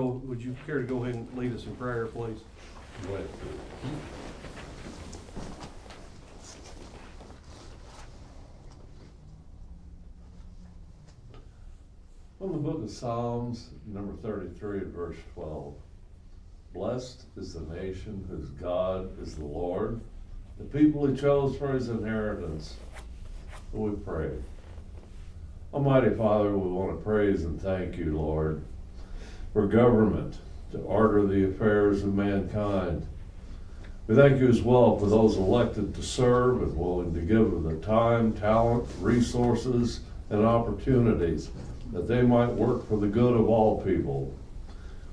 Would you care to go ahead and lead us in prayer, please? Go ahead. From the book of Psalms, number 33, verse 12. Blessed is the nation whose God is the Lord, the people he chose for his inheritance. We pray. Almighty Father, we want to praise and thank you, Lord, for government to order the affairs of mankind. We thank you as well for those elected to serve and willing to give of their time, talent, resources, and opportunities that they might work for the good of all people.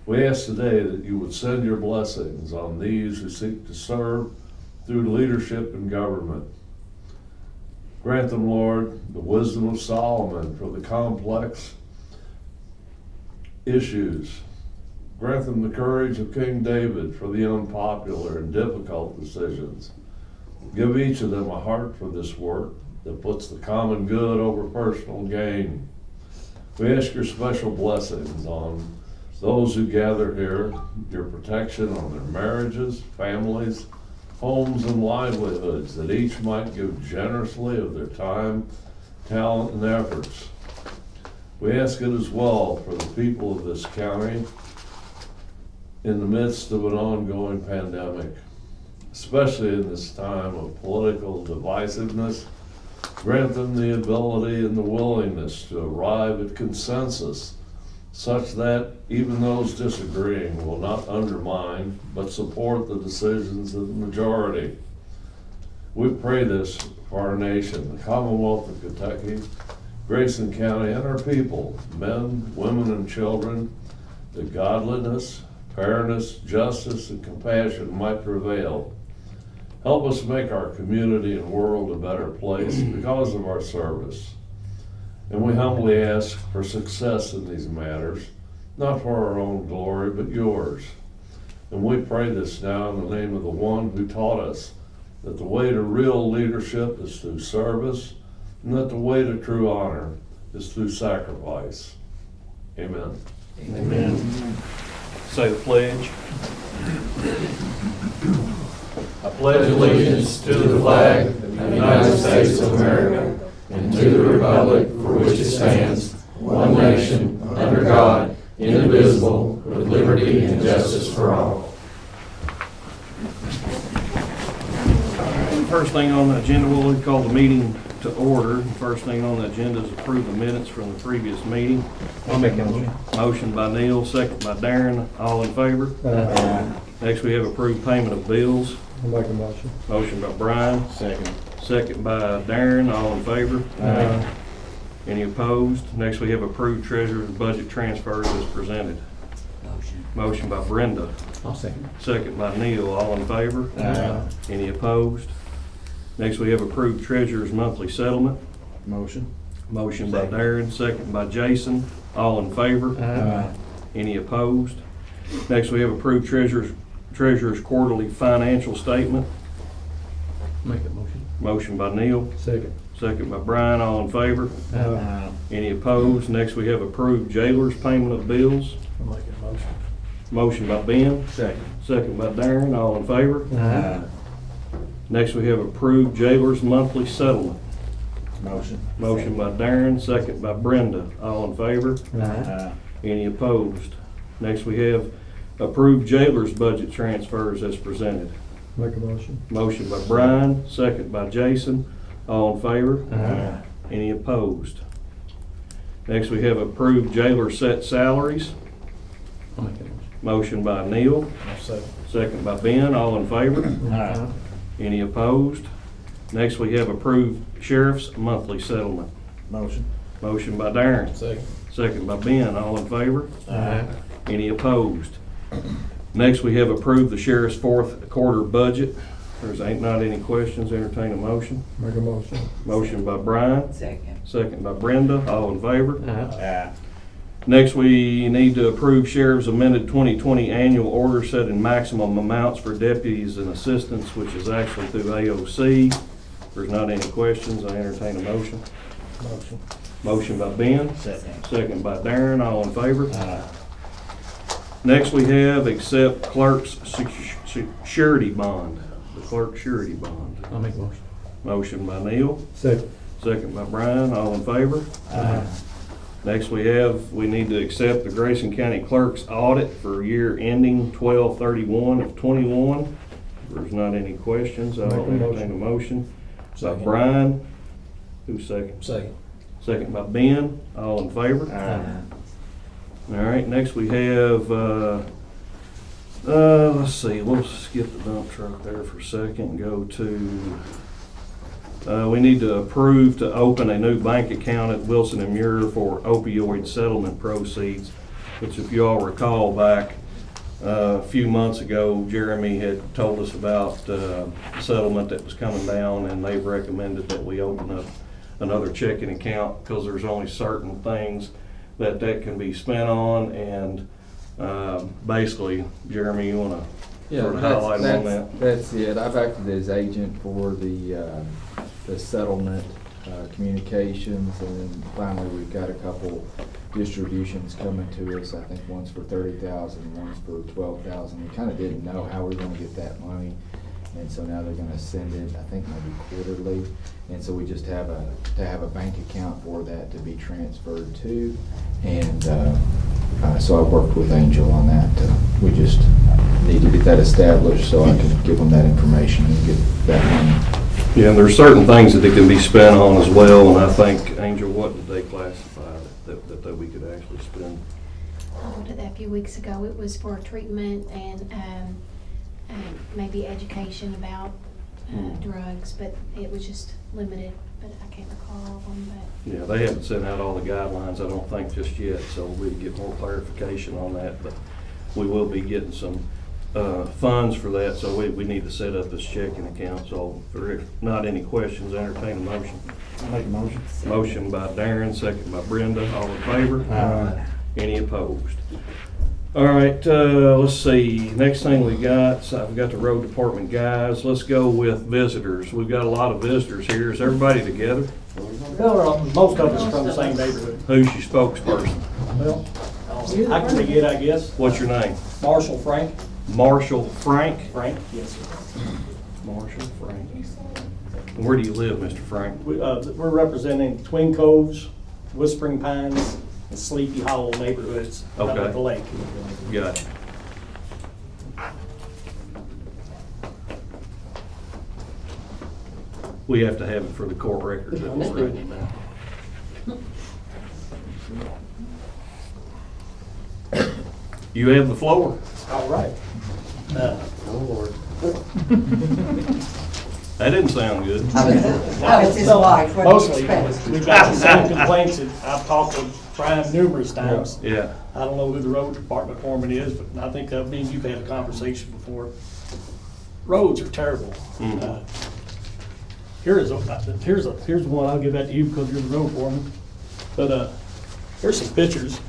We ask today that you would send your blessings on these who seek to serve through leadership and government. Grant them, Lord, the wisdom of Solomon for the complex issues. Grant them the courage of King David for the unpopular and difficult decisions. Give each of them a heart for this work that puts the common good over personal gain. We ask your special blessings on those who gather here, your protection on their marriages, families, homes, and livelihoods, that each might give generously of their time, talent, and efforts. We ask it as well for the people of this county in the midst of an ongoing pandemic, especially in this time of political divisiveness. Grant them the ability and the willingness to arrive at consensus such that even those disagreeing will not undermine but support the decisions of the majority. We pray this for our nation, the Commonwealth of Kentucky, Grayson County, and our people, men, women, and children, that godliness, fairness, justice, and compassion might prevail. Help us make our community and world a better place because of our service. And we humbly ask for success in these matters, not for our own glory, but yours. And we pray this now in the name of the one who taught us that the way to real leadership is through service, and that the way to true honor is through sacrifice. Amen. Amen. Say the pledge. I pledge allegiance to the flag of the United States of America and to the republic for which it stands, one nation, under God, indivisible, with liberty and justice for all. First thing on the agenda, we'll call the meeting to order. First thing on the agenda is approve the minutes from the previous meeting. I'll make a motion. Motion by Neil, second by Darren. All in favor? Next, we have approved payment of bills. I'll make a motion. Motion by Brian, Second. second by Darren. All in favor? Any opposed? Next, we have approved treasurer's budget transfers as presented. Motion by Brenda, I'll second. second by Neil. All in favor? Any opposed? Next, we have approved treasurer's monthly settlement. Motion. Motion by Darren, second by Jason. All in favor? Any opposed? Next, we have approved treasurer's quarterly financial statement. Make a motion. Motion by Neil, Second. second by Brian. All in favor? Any opposed? Next, we have approved jailer's payment of bills. I'll make a motion. Motion by Ben, Second. second by Darren. All in favor? Next, we have approved jailer's monthly settlement. Motion. Motion by Darren, second by Brenda. All in favor? Any opposed? Next, we have approved jailer's budget transfers as presented. Make a motion. Motion by Brian, second by Jason. All in favor? Any opposed? Next, we have approved jailer set salaries. I'll make a motion. Motion by Neil, Second. second by Ben. All in favor? Any opposed? Next, we have approved sheriff's monthly settlement. Motion. Motion by Darren, Second. second by Ben. All in favor? Any opposed? Next, we have approved the sheriff's fourth quarter budget. There's ain't not any questions. Entertain a motion. Make a motion. Motion by Brian, Second. second by Brenda. All in favor? Next, we need to approve sheriff's amended 2020 annual order setting maximum amounts for deputies and assistants, which is actually through AOC. If there's not any questions, I entertain a motion. Motion. Motion by Ben, Second. second by Darren. All in favor? Next, we have accept clerk's surety bond, the clerk's surety bond. I'll make a motion. Motion by Neil, Second. second by Brian, all in favor? Next, we need to accept the Grayson County Clerk's audit for year ending 12/31/21. If there's not any questions, I'll Make a entertain a motion. By Second. Brian, who's second? Second. Second by Ben, all in favor? All right, next we have, let's see, we'll skip the dump truck there for a second and go to, we need to approve to open a new bank account at Wilson and Muir for opioid settlement proceeds, which if you all recall back a few months ago, Jeremy had told us about a settlement that was coming down, and they've recommended that we open up another checking account because there's only certain things that can be spent on, and basically, Jeremy, you want to sort of highlight on that? That's it. I've acted as agent for the settlement communications, and then finally we've got a couple distributions coming to us. I think one's for $30,000, one's for $12,000. We kind of didn't know how we were going to get that money, and so now they're going to send it, I think maybe quarterly, and so we just have a bank account for that to be transferred to, and so I worked with Angel on that. We just need to get that established so I can give them that information and get that money. Yeah, and there's certain things that they can be spent on as well, and I think, Angel, what did they classify that we could actually spend? I looked at that a few weeks ago. It was for treatment and maybe education about drugs, but it was just limited, but I can't recall all of them, but. Yeah, they haven't sent out all the guidelines, I don't think, just yet, so we'll get more clarification on that, but we will be getting some funds for that, so we need to set up this checking account. So if there are not any questions, entertain a motion. I'll make a motion. Motion by Darren, second by Brenda, all in favor? Aye. Any opposed? All right, let's see, next thing we got, so I've got the road department guys. Let's go with visitors. We've got a lot of visitors here. Is everybody together? Well, most of us from the same neighborhood. Who's your spokesperson? Well, I can begin, I guess. What's your name? Marshall Frank. Marshall Frank? Frank, yes, sir. Marshall Frank. And where do you live, Mr. Frank? We're representing Twin Coves, Whispering Pines, and Sleepy Hollow neighborhoods up Okay. at the lake. Gotcha. We have to have it for the court record. that we're writing now. You have the floor. All right. Oh, Lord. That didn't sound good. That was his wife, what do you Mostly, expect? we've got the same complaints that I've talked to Brian numerous times. Yeah. I don't know who the road department foreman is, but I think me and you've had a conversation before. Roads are terrible. Mhm. Here's one, I'll give that to you because you're the road foreman. But here's some pictures.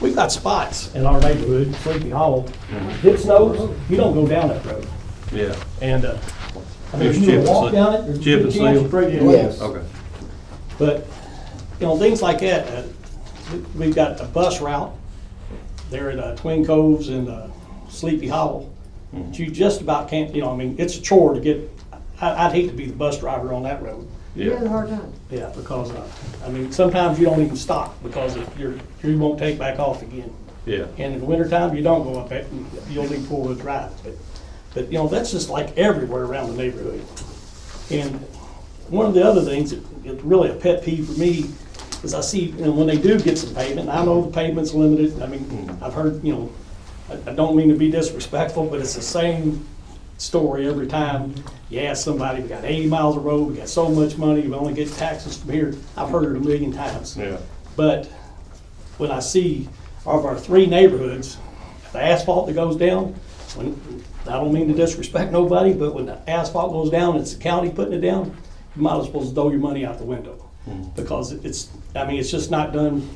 We've got spots in our neighborhood, Sleepy Hollow. If it snows, you don't go down that road. Yeah. And I mean, if Here's you chip and walk seal. down it, there's a Chip good and chance seal. you break your legs. Okay. But, you know, things like that, we've got a bus route there at Twin Coves and Sleepy Hollow. But you just about can't, you know, I mean, it's a chore to get, I'd hate to be the bus driver on that road. You had a Yeah. hard time. Yeah, because, I mean, sometimes you don't even stop because you won't take back off again. Yeah. And in the wintertime, you don't go up it, you'll need four-wheel drive. But, you know, that's just like everywhere around the neighborhood. And one of the other things that is really a pet peeve for me is I see, you know, when they do get some payment, and I know the payment's limited, I mean, I've heard, you know, I don't mean to be disrespectful, but it's the same story every time. You ask somebody, we got 80 miles of road, we got so much money, we only get taxes from here. I've heard it a million times. Yeah. But when I see of our three neighborhoods, the asphalt that goes down, when, I don't mean to disrespect nobody, but when the asphalt goes down, it's the county putting it down, you might as well throw your money out the window. Because it's, I mean, it's just not done,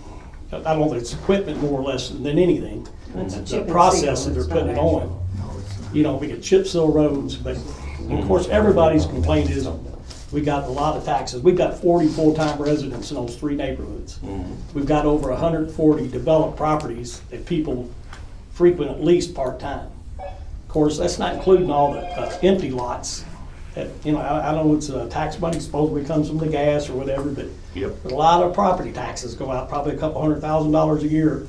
I don't think it's equipment more or less than anything. It's The chip and process seal, that they're it's putting it not on. You know, we get chip seal roads, but of course, everybody's complaint is we got a lot of taxes. We've got 40 full-time residents in those three neighborhoods. We've got over 140 developed properties that people frequent at least part-time. Of course, that's not including all the empty lots. That, you know, I know it's tax money supposedly comes from the gas or whatever, but Yep. a lot of property taxes go out, probably $200,000 a year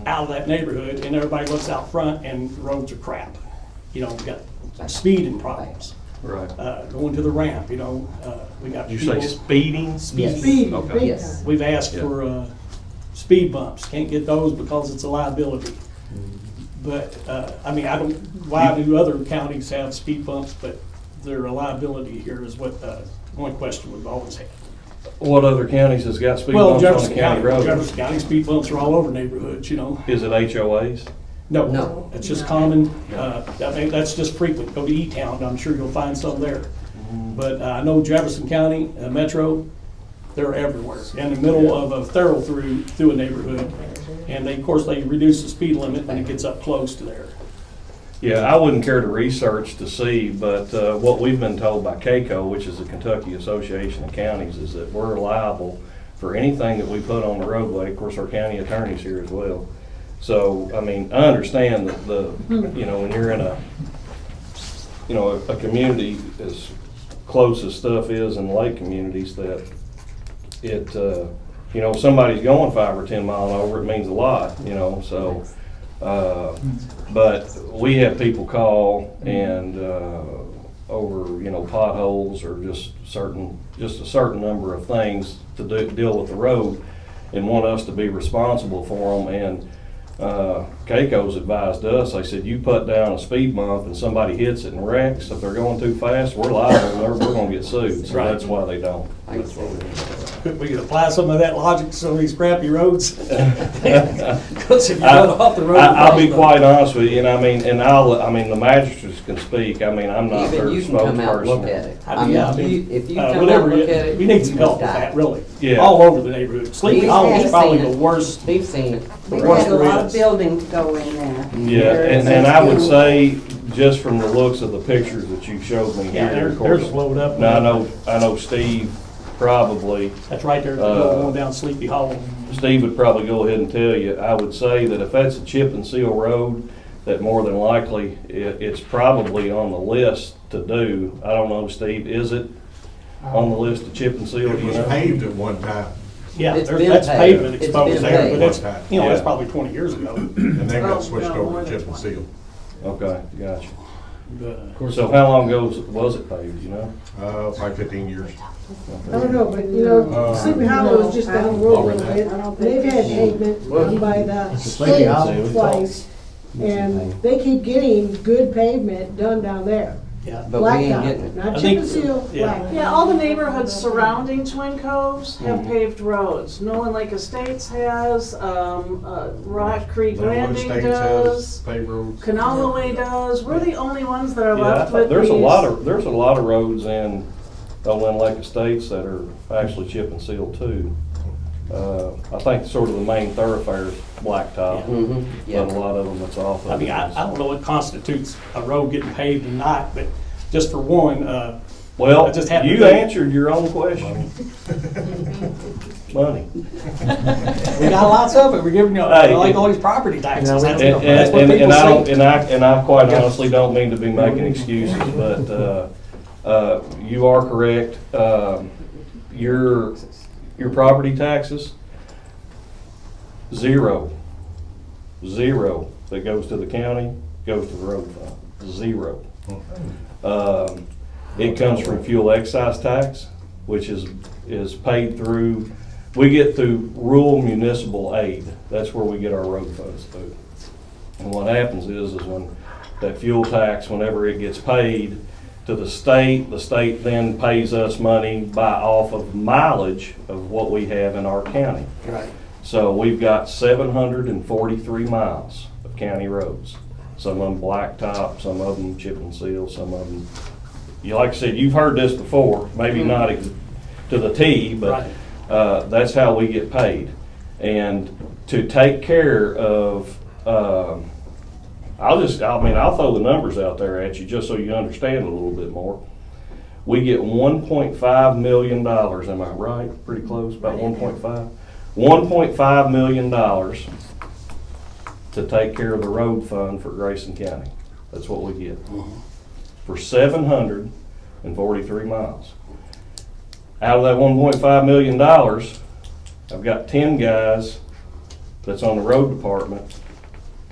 out of that neighborhood, and everybody looks out front and the roads are crap. You know, we got speeding problems, Right. going to the ramp, you know, we got. Did you say people- speeding? Speeding. Okay. Yes. We've asked Yeah. for speed bumps, can't get those because it's a liability. But, I mean, I don't, why do other counties have speed bumps, but they're a liability here is what, one question we've always had. What other counties has got speed Well, bumps on Jefferson the county County, road? Jefferson County speed bumps are all over neighborhoods, you know? Is it HOAs? No, No. it's just common, I mean, that's just frequent, go to E-Town, I'm sure you'll find some there. But I know Jefferson County, Metro, they're everywhere, in the middle of a thoroughfare through a neighborhood. And they, of course, they reduce the speed limit when it gets up close to there. Yeah, I wouldn't care to research to see, but what we've been told by CACO, which is the Kentucky Association of Counties, is that we're liable for anything that we put on the roadway. Of course, our county attorney's here as well. So, I mean, I understand that you know, when you're in a, you know, a community as close as stuff is in lake communities, that it, you know, somebody's going 5 or 10 miles over, it means a lot, you know, so. But we have people call and, over, you know, potholes or just a certain number of things to deal with the road and want us to be responsible for them. And CACO's advised us, they said, you put down a speed bump and somebody hits it and wrecks, if they're going too fast, we're liable, and we're gonna get sued, so Right. that's why they don't. We could apply some of that logic to some of these crappy roads. Because if you run off the road. I'll be quite honest with you, and I mean, the magistrates can speak, I mean, I'm not their Even you can come out and look spokesperson. at it. I mean, yeah, I if you, mean, if you come out whatever, and look at it. we need some you help with die. that, really. Yeah. All over the neighborhood. Sleepy We've Hollow is had probably seen the it. worst. We've seen it. We've Worse had a there lot is. of buildings go in there. Yeah, and I would say, just from the looks of the pictures that you showed me Yeah, here, of there's course. blowed up. Now, I know Steve probably, That's right there, going down Sleepy Hollow. Steve would probably go ahead and tell you, I would say that if that's a chip and seal road, that more than likely, it's probably on the list to do. I don't know, Steve, is it on the list to chip and seal, It do you was know? paved at one time, Yeah, It's there's, been that's paved. pavement It's exposed been there, paved. but that's, you know, that's Yeah. probably 20 years ago. and then Oh, got switched no, over more to than chip and 20. seal. Okay, gotcha. But, So how long ago was it paved, you know? Like 15 years. I don't know, but you know, Sleepy Hollow is just down the road a little bit. They've had pavement done by the Sleepy state Hollow. twice. And they keep getting good pavement done down there. yeah. But we ain't Blacktop, getting it. not I chip think- and seal, yeah. blacktop. Yeah, all the neighborhoods surrounding Twin Coves have Mhm. paved roads. Nolan Lake Estates has, Rock Creek Glenwood Landing Estates does, has paved roads. Canalaway does. We're the only ones that are Yeah, I left thought with there's a these. there's a lot of roads in Lynn Lake Estates that are actually chip and seal too. I think sort of the main thoroughfare is blacktop, Mm-hmm, but a yeah. lot of them it's off of. I mean, I don't know what constitutes a road getting paved and not, but just for one, Well, I just happened to you think- answered your own question. Money. we got lots of it. We're giving you, Hey, like all these property taxes. Yeah, we That's don't- that's what people say. And I quite honestly don't mean to be making excuses, but, you are correct. Your property taxes, zero that goes to the county, goes to the road fund, zero. It comes from fuel excise tax, which is paid through, we get through rural municipal aid. That's where we get our road funds through. And what happens is when that fuel tax, whenever it gets paid to the state then pays us money off of mileage of what we have in our county. Right. So we've got 743 miles of county roads. Some of them blacktop, some of them chip and seal, some of them, like I said, you've heard this before, maybe not to the T, but that's how we get paid. And to take care of, I'll throw the numbers out there at you just so you understand a little bit more. We get $1.5 million, am I right? Pretty close, about 1.5. $1.5 million to take care of the road fund for Grayson County. That's what we get. For 743 miles. Out of that $1.5 million, I've got 10 guys that's on the road department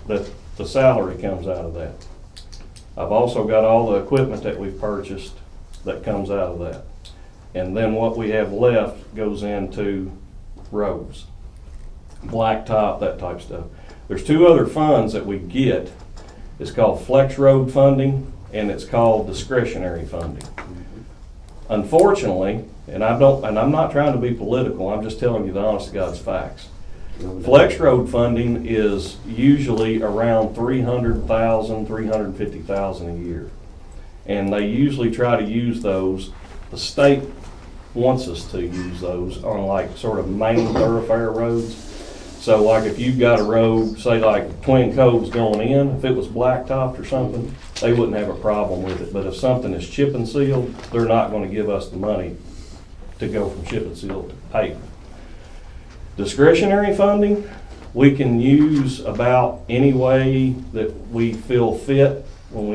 that the salary comes out of that. I've also got all the equipment that we've purchased that comes out of that. And then what we have left goes into roads, blacktop, that type of stuff. There's two other funds that we get. It's called flex road funding and it's called discretionary funding. Unfortunately, and I'm not trying to be political, I'm just telling you the honest to God's facts. Flex road funding is usually around $300,000, $350,000 a year. And they usually try to use those, the state wants us to use those on like sort of main thoroughfare roads. So like if you've got a road, say like Twin Coves going in, if it was blacktopped or something, they wouldn't have a problem with it. But if something is chip and sealed, they're not gonna give us the money to go from chip and seal to pavement. Discretionary funding, we can use about any way that we feel fit when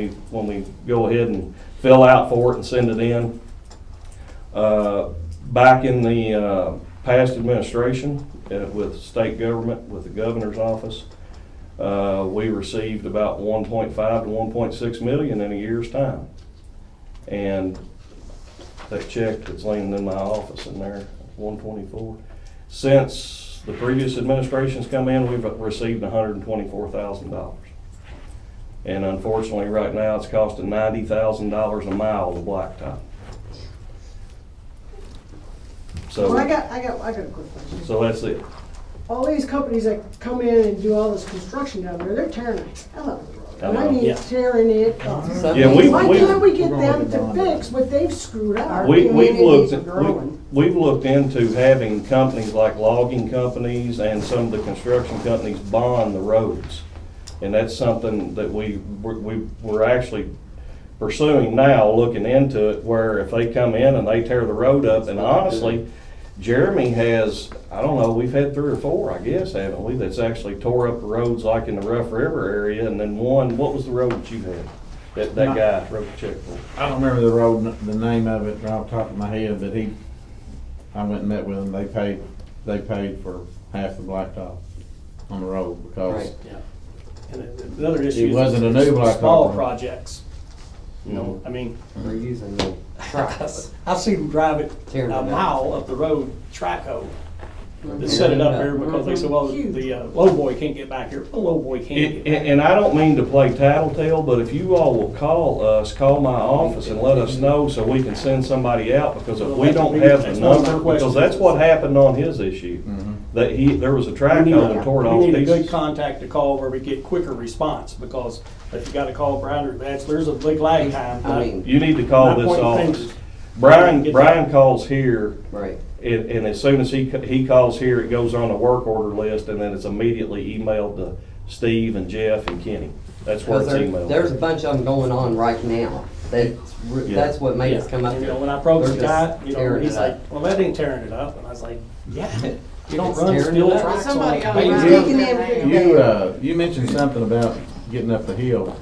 we go ahead and fill out for it and send it in. Back in the past administration with state government, with the governor's office, we received about 1.5 to 1.6 million in a year's time. And that check that's laying in my office in there, 124. Since the previous administration's come in, we've received $124,000. And unfortunately, right now, it's costing $90,000 a mile to blacktop. So, Well, I got a quick question. so that's it. All these companies that come in and do all this construction down there, they're tearing the hell out of the road. And I know. mean, Yeah. tearing it up. Yeah, Why can't we get them to fix what they've screwed up? We've communities looked, are growing. we've looked into having companies like logging companies and some of the construction companies bond the roads. And that's something that we're actually pursuing now, looking into it, where if they come in and they tear the road up, and honestly, Jeremy has, I don't know, we've had 3 or 4, I guess, haven't we, that's actually tore up the roads like in the Rough River area, and then one, what was the road that you had? That guy wrote the check for? I don't remember the road, the name of it off the top of my head, but I went and met with them, they paid for half the blacktop on the road because Right. And the other issue it wasn't a new blacktop. small road. projects. You know, I mean, They're using the trucks. I've seen them drive it Tearing it a up. mile up the road, track hoe. They set it up there because they said, well, the low boy can't get back here. The low boy can't get back. And I don't mean to play tattletale, but if you all will call us, call my office and let us know so we can send somebody out, because if we don't have the number, because that's what happened on his issue. That there was a track hoe that tore it all We to need a good pieces. contact to call where we get quicker response, because if you gotta call Brown, there's a big lag time. I mean, You need to call Not this pointing office. fingers. Brian Get calls here, right. and as soon as he calls here, it goes on a work order list, and then it's immediately emailed to Steve and Jeff and Kenny. That's where Because it's emailed. there's a bunch of them going on right now. That's what made us Yeah. come up And, here. when I approached the They're guy, just tearing he's it like, up. well, that ain't tearing it up. And I was like, yeah, you don't It's run tearing steel it up. tracks on Somebody a ought to paved run road. Taking everything down. You mentioned something about getting up the hill.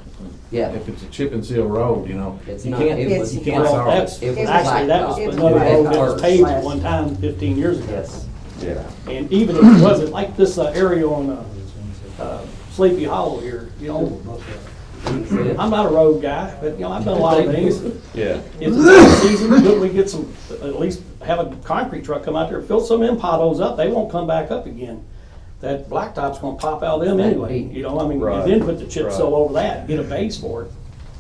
Yeah. If it's a chip and seal road, It's you not- can't, it was- you can't Well, solve that's, it. It was actually, that was blacktop. another It road was that was first. paved at one time 15 years ago. Yes. Yeah. And even if it wasn't, like this area on Sleepy Hollow here, you know, I'm not a road guy, but, you know, I've done a lot of things. Yeah. It's the season, couldn't we get some, at least have a concrete truck come out there, fill some of them potholes up, they won't come back up again. That blacktop's gonna pop out of them anyway, you know, I mean, Right. and then put the chip Right. seal over that, get a base for it,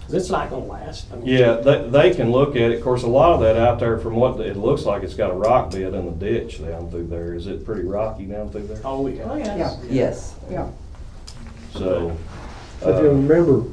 'cause it's not gonna last. I mean, Yeah, they can look at it. Of course, a lot of that out there, from what it looks like, it's got a rock bed in the ditch down through there. Is it pretty rocky down through there? Oh, yeah. Yeah. Yes. So, If you remember,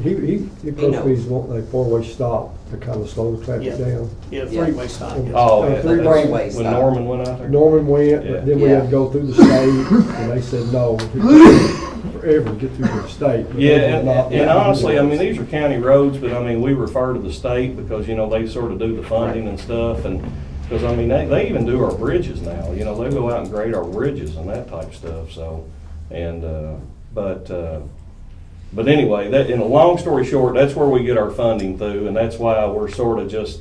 he approached knows. me, he's wanting a four-way stop to kind of slow the traffic Yeah. down. Yeah, three-way stop. yes. oh, yeah. Three that's- way When stop. Norman went out there? Norman went, Yeah. but then we had to go through the state, and they said no. It took forever to get through the state. But Yeah, they would not and let me honestly, do I it. mean, these are county roads, but I mean, we refer to the state because, you know, they sort of do the funding and stuff, and, because, I mean, they even do our bridges now, you know, they go out and grade our bridges and that type of stuff, so, and, But anyway, that, in a long story short, that's where we get our funding through, and that's why we're sort of just,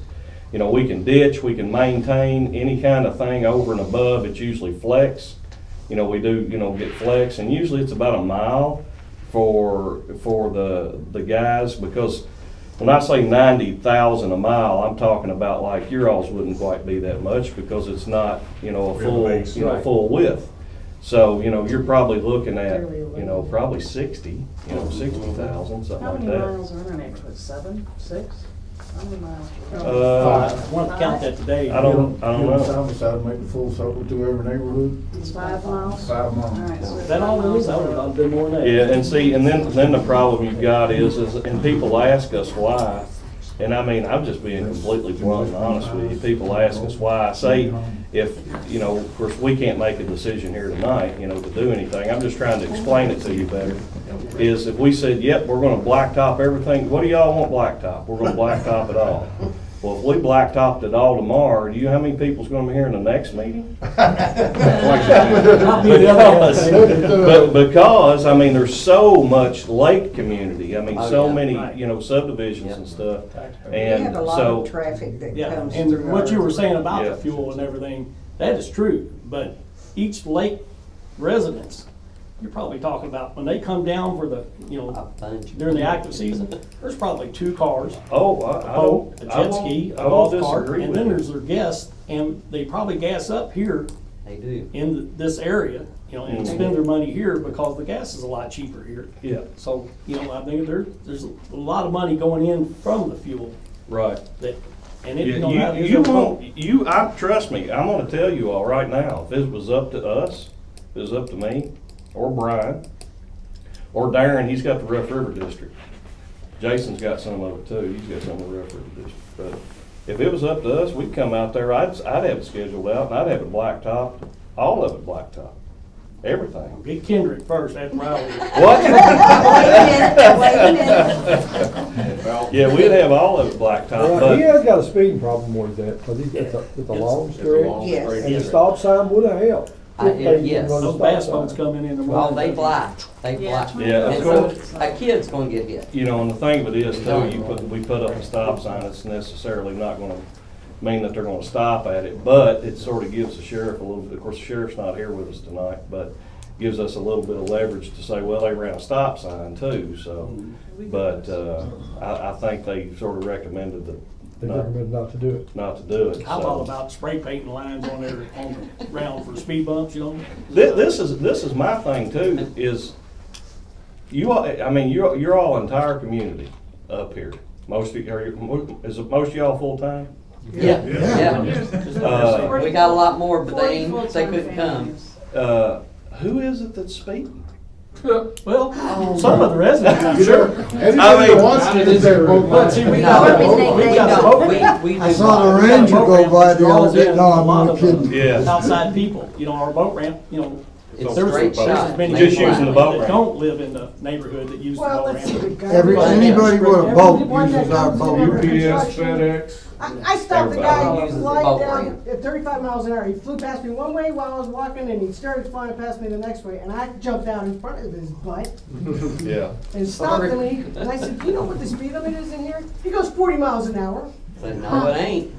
you know, we can ditch, we can maintain any kind of thing over and above. It's usually flex. You know, we do, you know, get flex, and usually it's about a mile for the guys, because when I say 90,000 a mile, I'm talking about like your alls wouldn't quite be that much, because it's not, you know, a full, you know, full width. So, you know, you're probably looking at, you know, probably 60, you know, 60,000, something How like many that. miles are in our neighborhood? 7, 6? How many miles? I want to count that today. I don't know. Time decided to make the full circle to every neighborhood. It's 5 miles? 5 miles. All right, so Is that all it is? I would have been more than that. Yeah, and see, and then the problem you've got is, and people ask us why, and I mean, I'm just being completely blunt and honest with you. People ask us why. I say, if, you know, of course, we can't make a decision here tonight, you know, to do anything. I'm just trying to explain it to you better. Is if we said, yep, we're gonna blacktop everything, what do y'all want blacktop? We're gonna blacktop it all. Well, if we blacktopped it all tomorrow, do you know how many people's gonna be here in the next meeting? Because, I mean, there's so much lake community, I mean, Oh, so yeah. many, Right. you know, subdivisions and stuff. We And have a lot so, of traffic that Yeah, comes and through. what you our- were saying about Yeah. the fuel and everything, that is true, but each lake residence, you're probably talking about, when they come down for the, you know, A bunch. during the active season, there's probably 2 cars, oh, a I boat, a don't, I jet ski, won't, a I won't golf cart, disagree and with then you. there's their guests, and they probably gas up here They do. in this area, you know, and Mhm. spend their money here because the gas is a lot cheaper here. Yeah, So, you know, I think there's a lot of money going in from the fuel right. that, and it, Yeah, you know, that is you a won't, trust me, I'm gonna tell you all right now, if it was up to us, if it was up to me, or Brian, or Darren, he's got the Rough River District. Jason's got some of it too, he's got some of the Rough River District. But if it was up to us, we'd come out there, I'd have it scheduled out, and I'd have it blacktop, all of it blacktop, everything. Get Kendrick first after I leave. What? Wait a minute. Yeah, we'd have all of it blacktop, Well, he but, has got a speeding problem with that, because it's a long stretch, Yes. and the stop sign would have helped. Yes. Those bass boats coming in the Well, morning. they fly. They Yeah, fly. Yeah, of And course. so a kid's gonna get hit. you know, and the thing of it is too, we put up a stop sign, it's necessarily not gonna mean that they're gonna stop at it, but it sort of gives the sheriff a little bit, of course, the sheriff's not here with us tonight, but gives us a little bit of leverage to say, well, they ran a stop sign too, so. But, I think they sort of recommended They recommend not to do it. not to do it, I'm all so. about spray painting lines on there on the ground for speed bumps, you know? This is my thing too, is you all, I mean, you're all entire community up here. Most of, is it most of y'all full-time? Yeah, yeah. We got a lot more, but 40 they full-time couldn't come. families. Who is it that's speaking? Well, some of the residents, I'm sure. Anybody that wants to is there. But see, we No, got, we we got a boat ramp. We I do saw the not. Ranger go by the Draws other day. in No, a I'm lot not of, kidding. Yeah. outside people, you know, our boat ramp, you know, It's there's straight there's shot. as many They Just people using the fly. boat that ramp. don't live in the neighborhood that use the Well, boat let's see, ramp. we got. Anybody with a boat Everyone that uses our comes in boat. under UPS, construction. FedEx. I stopped the guy Everybody who uses the flying boat down ramp. at 35 miles an hour. He flew past me one way while I was walking, and he started flying past me the next way, and I jumped out in front of his butt Yeah. and stopped him. And I said, "Do you know what the speed limit is in here?" He goes 40 miles an hour. Said, no, it ain't.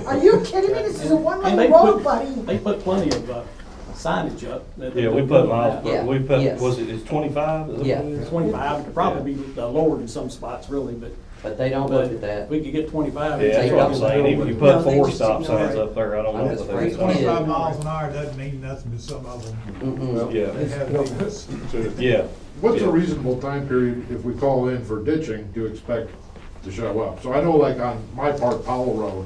Are you kidding me? This is a And one-lane they road, put, buddy. they put plenty of signage up. that they Yeah, we put put on miles, that. Yeah, we put, yes. was it's 25? Is that Yeah. what it is? 25, could probably be lowered in some spots really, But they don't look at that. we could get 25. Yeah, that's what I'm saying, even if you put No, they 4 just stop ignore signs it. up there, I don't know That's what they great. would. 25 miles an hour doesn't mean nothing to some of them. Mm-mm. Yeah, They have these. yeah. What's Yeah. a reasonable time period if we call in for ditching to expect to show up? So I know like on my part, Powell Road,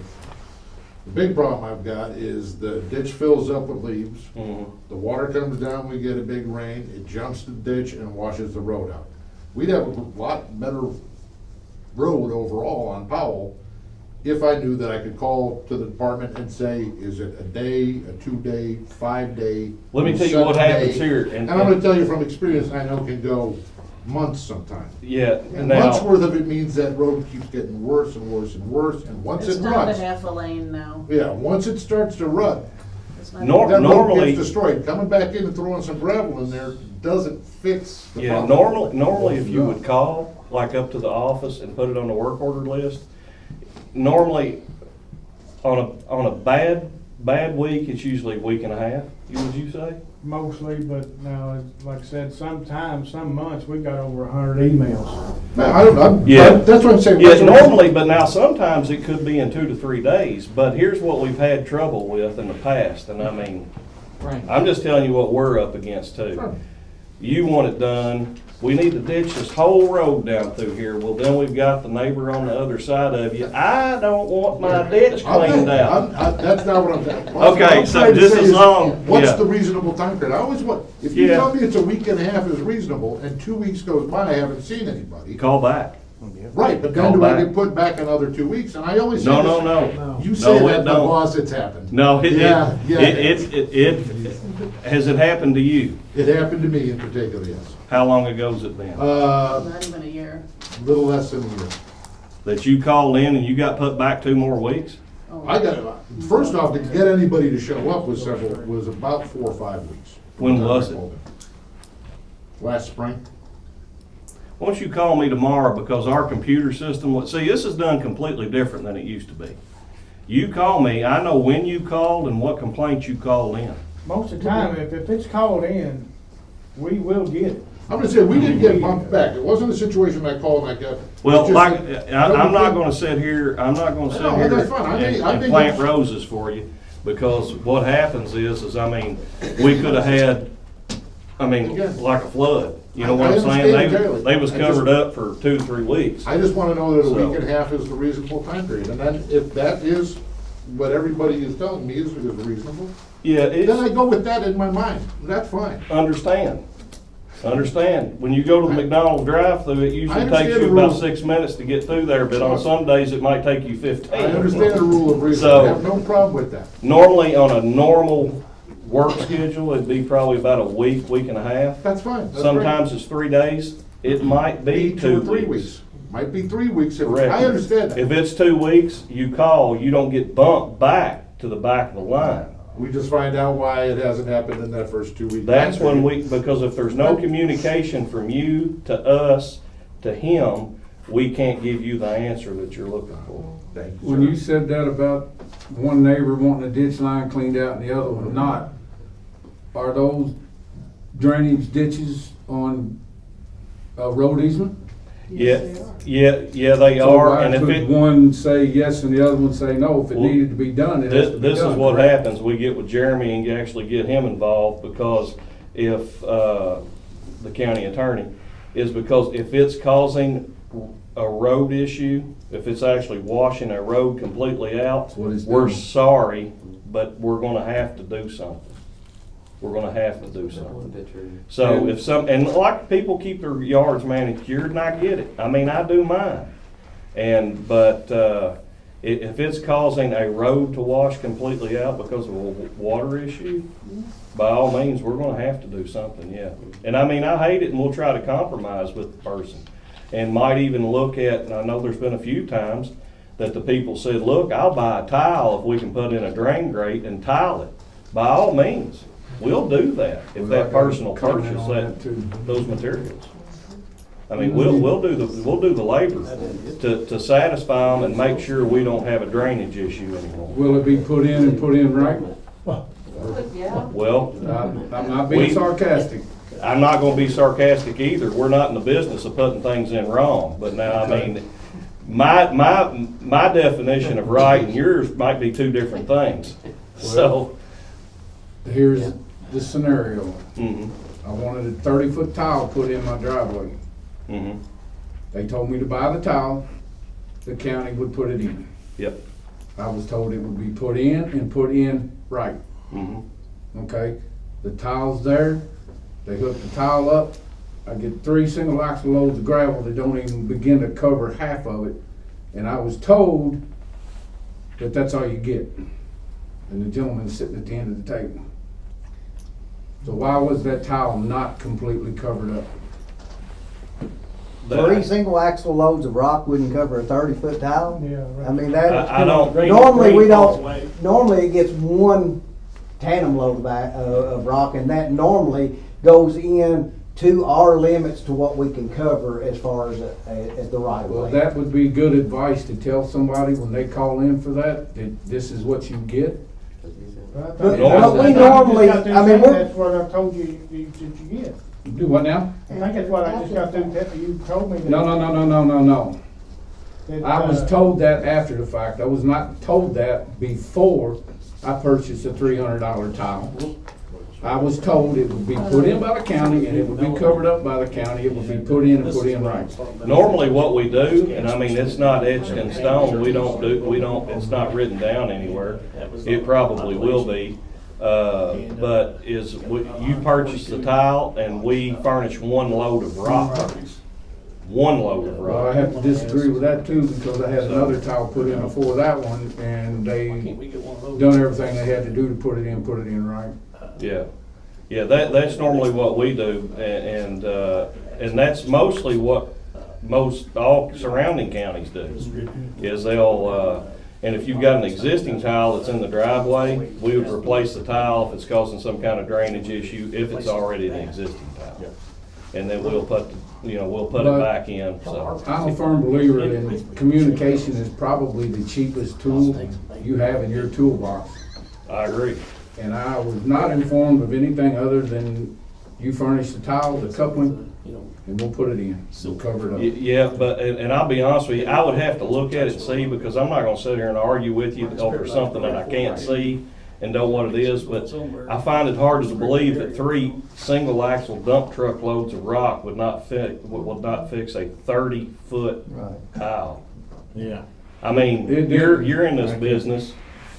the big problem I've got is the ditch fills up with leaves. Mhm. The water comes down, we get a big rain, it jumps the ditch and washes the road out. We'd have a lot better road overall on Powell if I knew that I could call to the department and say, is it a day, a 2-day, 5-day? Let me tell you what 7-day? happens here, And I'm gonna tell you from experience, I know can go months sometimes. Yeah, And months now, worth of it means that road keeps getting worse and worse and worse, and once It's it down to ruts, half a lane now. yeah, once it starts to rut, It's not- That road Normally, gets destroyed. Coming back in and throwing some gravel in there doesn't fix the yeah, problem. normally if you would call, like up to the office and put it on the work order list, normally on a bad week, it's usually a week and a half, would you say? Mostly, but now, like I said, sometimes, some months, we got over 100 emails. Man, Yeah. that's what I'm saying. Yeah, normally, but now sometimes it could be in 2 to 3 days, but here's what we've had trouble with in the past, and I mean, I'm just telling you what we're up against too. Sure. You want it done, we need to ditch this whole road down through here, well, then we've got the neighbor on the other side of you, I don't want my ditch cleaned out. That's not what I'm saying. Okay, I'm so trying to just say as is, long- What's yeah. the reasonable time period? I always want, if you Yeah. tell me it's a week and a half is reasonable, and 2 weeks goes by, I haven't seen anybody. Call back. Right, but then Call do I back. get put back another 2 weeks? And I always say No, this. no. You say No, it that, my don't. boss, it's happened. No, Yeah, has it happened to you? It happened to me in particular, yes. How long ago has it been? Not even a year. Little less than a year. That you called in and you got put back 2 more weeks? Oh. I got, first off, to get anybody to show up was about 4 or 5 weeks. When was it? Last spring. Why don't you call me tomorrow, because our computer system, see, this is done completely different than it used to be. You call me, I know when you called and what complaints you called in. Most of the time, if it's called in, we will get it. I'm gonna say, we didn't get bumped back. It wasn't a situation I called and I got. Well, it's just like, that- I'm not gonna sit here, I'm not gonna sit No, here that's fine. I and think plant it's- roses for you, because what happens is, I mean, we could have had, I mean, like a flood, you know what I I'm saying? understand entirely. They was I just- covered up for 2 to 3 weeks. I just wanna know that a So- week and a half is the reasonable time period. And then if that is what everybody is telling me is reasonable, Yeah, then I it's, go with that in my mind. That's fine. understand. When you go to the McDonald's drive-through, it usually takes understand you the about rules. 6 minutes to get through there, but on some days it might take you 15. I understand the rule of reason. So- I have no problem with that. Normally, on a normal work schedule, it'd be probably about a week, week and a half. That's fine. That's Sometimes it's 3 days, it might be great. 2 2 or 3 weeks. weeks. Might be 3 weeks. Correct. I understand that. If it's 2 weeks, you call, you don't get bumped back to the back of the line. We just find out why it hasn't happened in that first 2 weeks. That's when because if there's no communication from you to us to him, we can't give you the answer that you're looking for. Thank you, When sir. you said that about one neighbor wanting a ditch line cleaned out and the other one not, are those drainage ditches on a road easement? Yeah, yeah, they So are, why and if could it, one say yes and the other one say no? If it Well, needed to be done, it has to be this is done, what correct? happens, we get with Jeremy and actually get him involved, because if, the county attorney, is because if it's causing a road issue, if it's actually washing a road completely out, That's what it's we're doing. sorry, but we're gonna have to do something. We're gonna have to do something. So if and like people keep their yards manicured, and I get it. I mean, I do mine. But if it's causing a road to wash completely out because of a water issue, by all means, we're gonna have to do something, yeah. And I mean, I hate it, and we'll try to compromise with the person. And might even look at, and I know there's been a few times that the people said, look, I'll buy a tile if we can put in a drain grate and tile it. By all means, we'll do that if Well, that I got a person will comment purchase on that too. those materials. I mean, we'll do the labor to satisfy them and make sure we don't have a drainage issue anymore. Will it be put in and put in right? Yeah. Well, I'm not being sarcastic. I'm not gonna be sarcastic either. We're not in the business of putting things in wrong. But now, I mean, my definition of right and yours might be 2 different things. So, Here's the scenario. mhm, I wanted a 30-foot tile put in my driveway. mhm, They told me to buy the tile, the county would put it in. yep, I was told it would be put in and put in right, mhm, okay? The tile's there, they hook the tile up, I get 3 single axle loads of gravel that don't even begin to cover half of it. And I was told that that's all you get. And the gentleman's sitting at the end of the table. So why was that tile not completely covered up? 3 single axle loads of rock wouldn't cover a 30-foot tile? Yeah, right. I mean, that, I don't, normally we don't, normally it gets one tandem load of rock, and that normally goes in to our limits to what we can cover as far as the right of Well, way. that would be good advice to tell somebody when they call in for that this is what you get. But we normally, I mean, That's what I told you get. Do what now? I think that's what I just got through, you told me that. No. that, I was told that after the fact. I was not told that before I purchased a $300 tile. I was told it would be put in by the county and it would be covered up by the county. It would be put in and put in right. Normally what we do, and I mean, it's not etched in stone, it's not written down anywhere. It probably will be, but you purchase the tile and we furnish one load of rock. One load of Well, I rock. have to disagree with that too, because I had another tile put in before that one, and they done everything they had to do to put it in right. Yeah, that's normally what we do, and that's mostly what all surrounding counties do, is they'll, and if you've got an existing tile that's in the driveway, we would replace the tile if it's causing some kind of drainage issue, if it's already an existing tile. And then we'll put it back in, so. I'm a firm believer in communication is probably the cheapest tool you have in your toolbox. I agree. And I was not informed of anything other than you furnish the tile, the coupling, and we'll put it in, we'll cover it up. Yeah, but, and I'll be honest with you, I would have to look at it and see, because I'm not gonna sit here and argue with you over something that I can't see and know what it is, but I find it hard to believe that 3 single axle dump truck loads of rock would not fix a 30-foot tile. Yeah. I mean, you're in this business,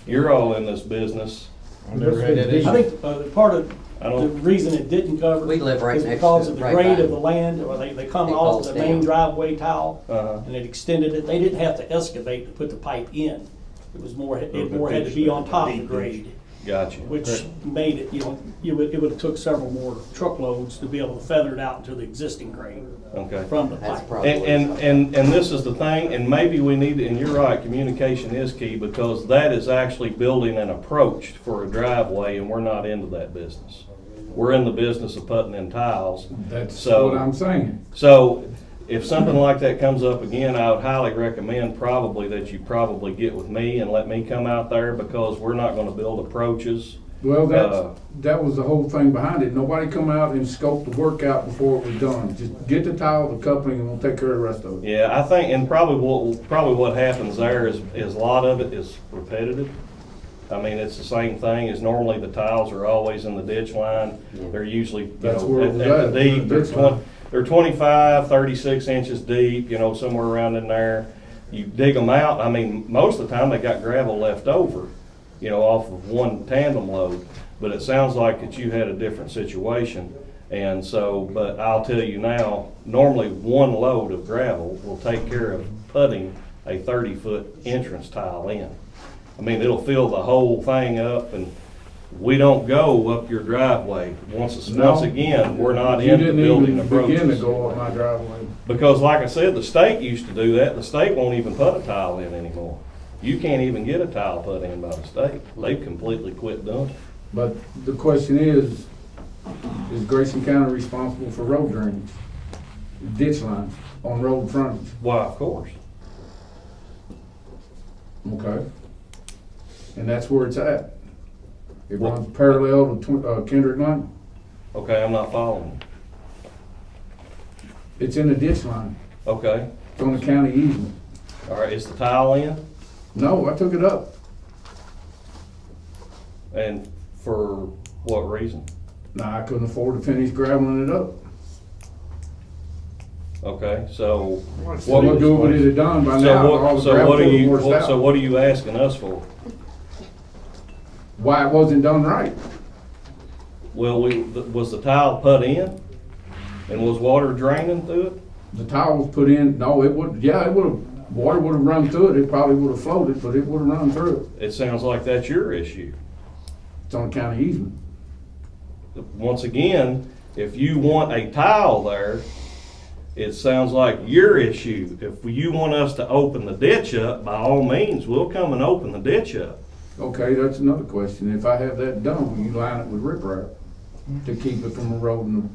you're all in this business. I've never had that I issue. think part of the reason it didn't cover We live right is next because to of it, the right grade by of the land, or they come It off falls the main down. driveway tile, Uh-huh. and it extended it. They didn't have to excavate to put the pipe in. It was more, it more had to be on top of the grade, Gotcha. which made it, it would have took several more truckloads to be able to feather it out to the existing grade Okay. from the That's pipe. probably. And this is the thing, and maybe we need, and you're right, communication is key, because that is actually building an approach for a driveway, and we're not into that business. We're in the business of putting in tiles. That's So- what I'm saying. So if something like that comes up again, I would highly recommend probably that you probably get with me and let me come out there, because we're not gonna build approaches. Well, that was the whole thing behind it. Nobody come out and scoped the work out before it was done. Just get the tile, the coupling, and we'll take care of the rest of it. Yeah, I think, and probably what happens there is a lot of it is repetitive. I mean, it's the same thing, as normally the tiles are always in the ditch line. They're usually, That's where it was at the at, deep, the ditch line. they're 25, 36 inches deep, somewhere around in there. You dig them out, I mean, most of the time they got gravel left over, off of one tandem load. But it sounds like that you had a different situation. And so, but I'll tell you now, normally one load of gravel will take care of putting a 30-foot entrance tile in. I mean, it'll fill the whole thing up, and we don't go up your driveway. Once again, we're not into building You didn't even begin to approaches. go up my driveway. Because like I said, the state used to do that. The state won't even put a tile in anymore. You can't even get a tile put in by the state. They've completely quit doing it. But the question is Grayson County responsible for road drainage? Ditch lines on road frontage? Why, of course. Okay. And that's where it's at. It runs parallel to Kendrick Line. Okay, I'm not following. It's in the ditch line. Okay, It's on the county easement. all right, is the tile in? No, I took it up. And for what reason? Nah, I couldn't afford to finish graveling it up. Okay, so. What would do with it done by now? All the gravel would have washed out. So what are you asking us for? Why it wasn't done right? Well, was the tile put in? And was water draining through it? The tile was put in, no, it would, yeah, it would have, water would have run through it. It probably would have floated, but it would have run through it. It sounds like that's your issue. It's on county easement. Once again, if you want a tile there, it sounds like your issue. If you want us to open the ditch up, by all means, we'll come and open the ditch up. Okay, that's another question. If I have that done, will you line it with riprap to keep it from eroding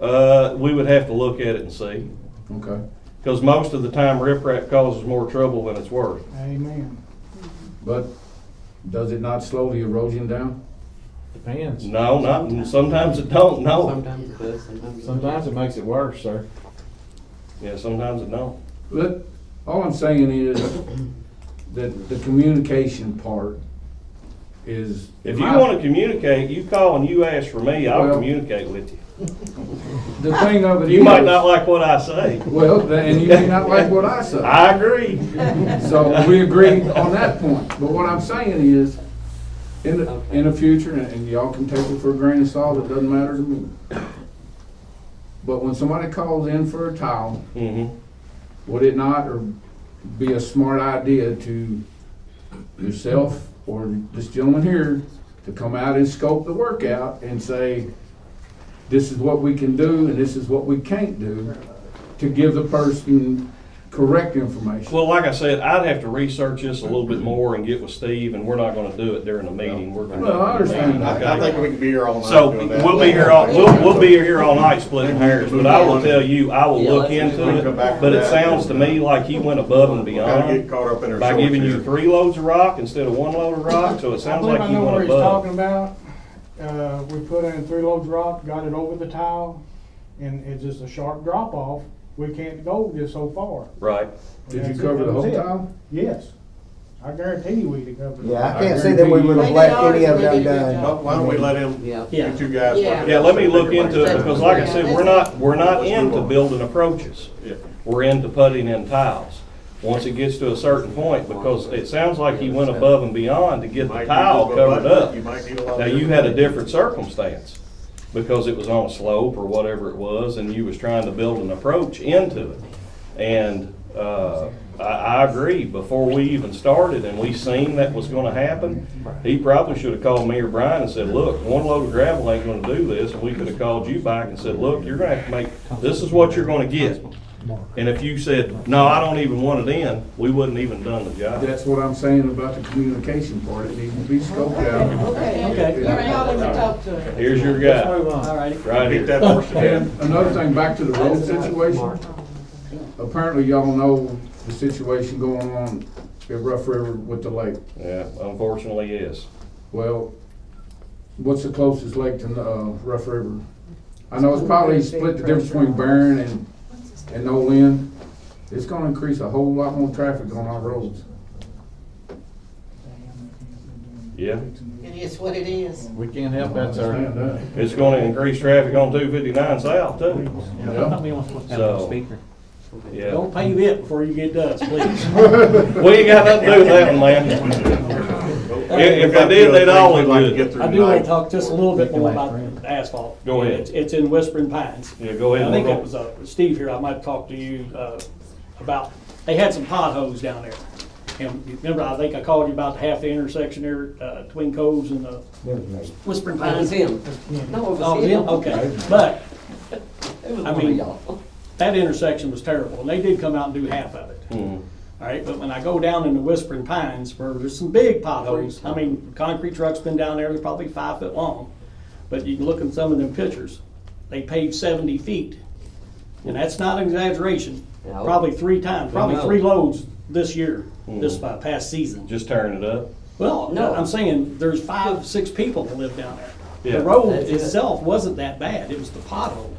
We would have to look at it and see, them? Okay. because most of the time riprap causes more trouble than it's worth. Amen. But does it not slow the erosion down? Depends. No, not, sometimes it don't, no. Sometimes it does, sometimes it doesn't. Sometimes it makes it worse, sir. Yeah, sometimes it don't. But all I'm saying is that the communication part is. If you want to communicate, you call and you ask for me, I'll Well- communicate with you. The thing of it is. You might not like what I say. Well, and you may not like what I say. I agree. So we agreed on that point. But what I'm saying is, in the future, and y'all can take it for a grain of salt, it doesn't matter to me. But when somebody calls in for a tile, Mm-hmm. would it not or be a smart idea to yourself or this gentleman here to come out and scope the work out and say, this is what we can do and this is what we can't do, to give the person correct information? Well, like I said, I'd have to research this a little bit more and get with Steve, and we're not gonna do it during the meeting. We're gonna. Well, I understand. I think we can be here all night So, doing that. we'll be here all, we'll be here all night splitting hairs, but I will tell you, I will Yeah, look let's into it. But it sounds to me like he went above and We gotta get beyond caught up in our by shorts giving you here. 3 loads of rock instead of 1 load of rock, so it sounds like I he know where went he's talking above. about. We put in 3 loads of rock, got it over the tile, and it's just a sharp drop off. We can't go just so far. Right. Did you That's it, cover the that was whole it. tile? Yes. I guarantee you we'd have covered it. Yeah, I I can't see that we would have guarantee let you- any of them They did a good done. job. Why don't we let him, Yeah. you two guys. Yeah. work it Yeah, out, let me so look figure into it, out. because like I said, we're not Let's move into on. building approaches. Yeah. We're into putting in tiles. Once it gets to a certain point, because it sounds like he went above and beyond to get the Might need tile a little covered button, up. You might need a lot Now, of you had a different circumstance, because it was on a slope or whatever it was, and you was trying to build an approach into it. And, I agree, before we even started and we seen that was gonna happen, he probably should have called me or Brian and said, look, 1 load of gravel ain't gonna do this, and we could have called you back and said, look, you're gonna have to make, this is what you're gonna get. And if you said, no, I don't even want it in, we wouldn't even done the job. That's what I'm saying about the communication part. It needs to be scoped out. Okay. All right, I'll let you talk to him. Here's your guy, All righty. right Beat here. that horse to death. And another thing, back to the road situation. Apparently y'all know the situation going on at Rough River with the lake. Yeah, unfortunately, yes. Well, what's the closest lake to Rough River? I know it's probably split the difference between Barron and No Lynn. It's gonna increase a whole lot more traffic on our roads. Yeah, It is what it is. We can't help that, sir. Understand that. it's gonna increase traffic on 259 south too. Yeah. So, yeah. Don't pave it before you get dust, please. We ain't got nothing to do with that one, man. If I did, they'd all We'd look like to good. get through I do want tonight. to talk just a little bit more about asphalt. Go ahead. It's in Whispering Pines. Yeah, go ahead. I think We'll it go. was Steve here, I might talk to you about, they had some potholes down there. And you remember, I think I called you about half the intersection there, Twin Coves and Whispering That was Pines. him. No, it Oh, was him, him. okay. But It was I one of mean- y'all. that intersection was terrible, and they did come out and do half of it. Mhm. All right, but when I go down in the Whispering Pines, where there's some big potholes, I mean, concrete truck's been down there, they're probably 5 foot long. But you can look at some of them pictures, they paved 70 feet. And that's not an exaggeration, No. probably 3 times, probably No. 3 loads this year, this past season. Just tearing it up. Well, No. I'm saying, there's 5, 6 people that live down there. Yeah. The road That's it. itself wasn't that bad, it was the pothole.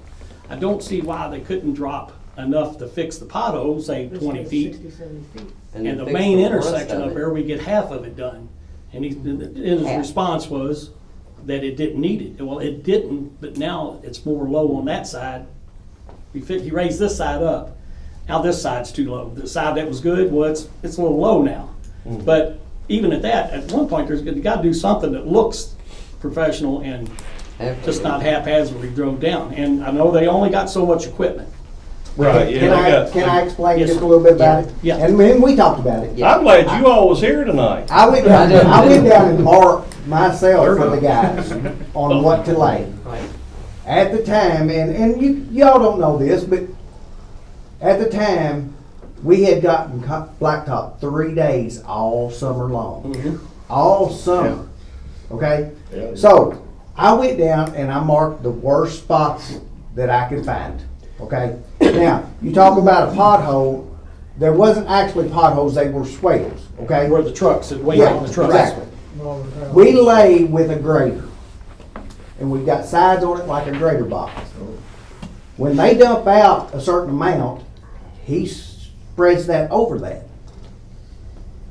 I don't see why they couldn't drop enough to fix the pothole, say 20 feet. 60, 70 feet. And the fix main the rest intersection of up it. there, we get half of it done. And his Half. response was that it didn't need it. Well, it didn't, but now it's more low on that side. He raised this side up. Now this side's too low. The side that was good, well, it's a little low now. But even at that, at one point, you got to do something that looks professional and just not haphazardly drove down. And I know they only got so much equipment. Right, yeah, Can they I, got. can I explain Yes, just a sir. little bit about it? Yeah. And we talked about it. I'm glad you all was here tonight. I went down and marked myself for the guys on what to lay. Right. At the time, and y'all don't know this, but at the time, we had gotten blacktop 3 days all summer long. all summer, okay? So, I went down and I marked the worst spots that I could find, okay? Now, you talk about a pothole, there wasn't actually potholes, they were swales, okay? Where the trucks, it waited Yeah, on the trucks. exactly. We lay with a grader, and we've got sides on it like a grader box. When they dump out a certain amount, he spreads that over that.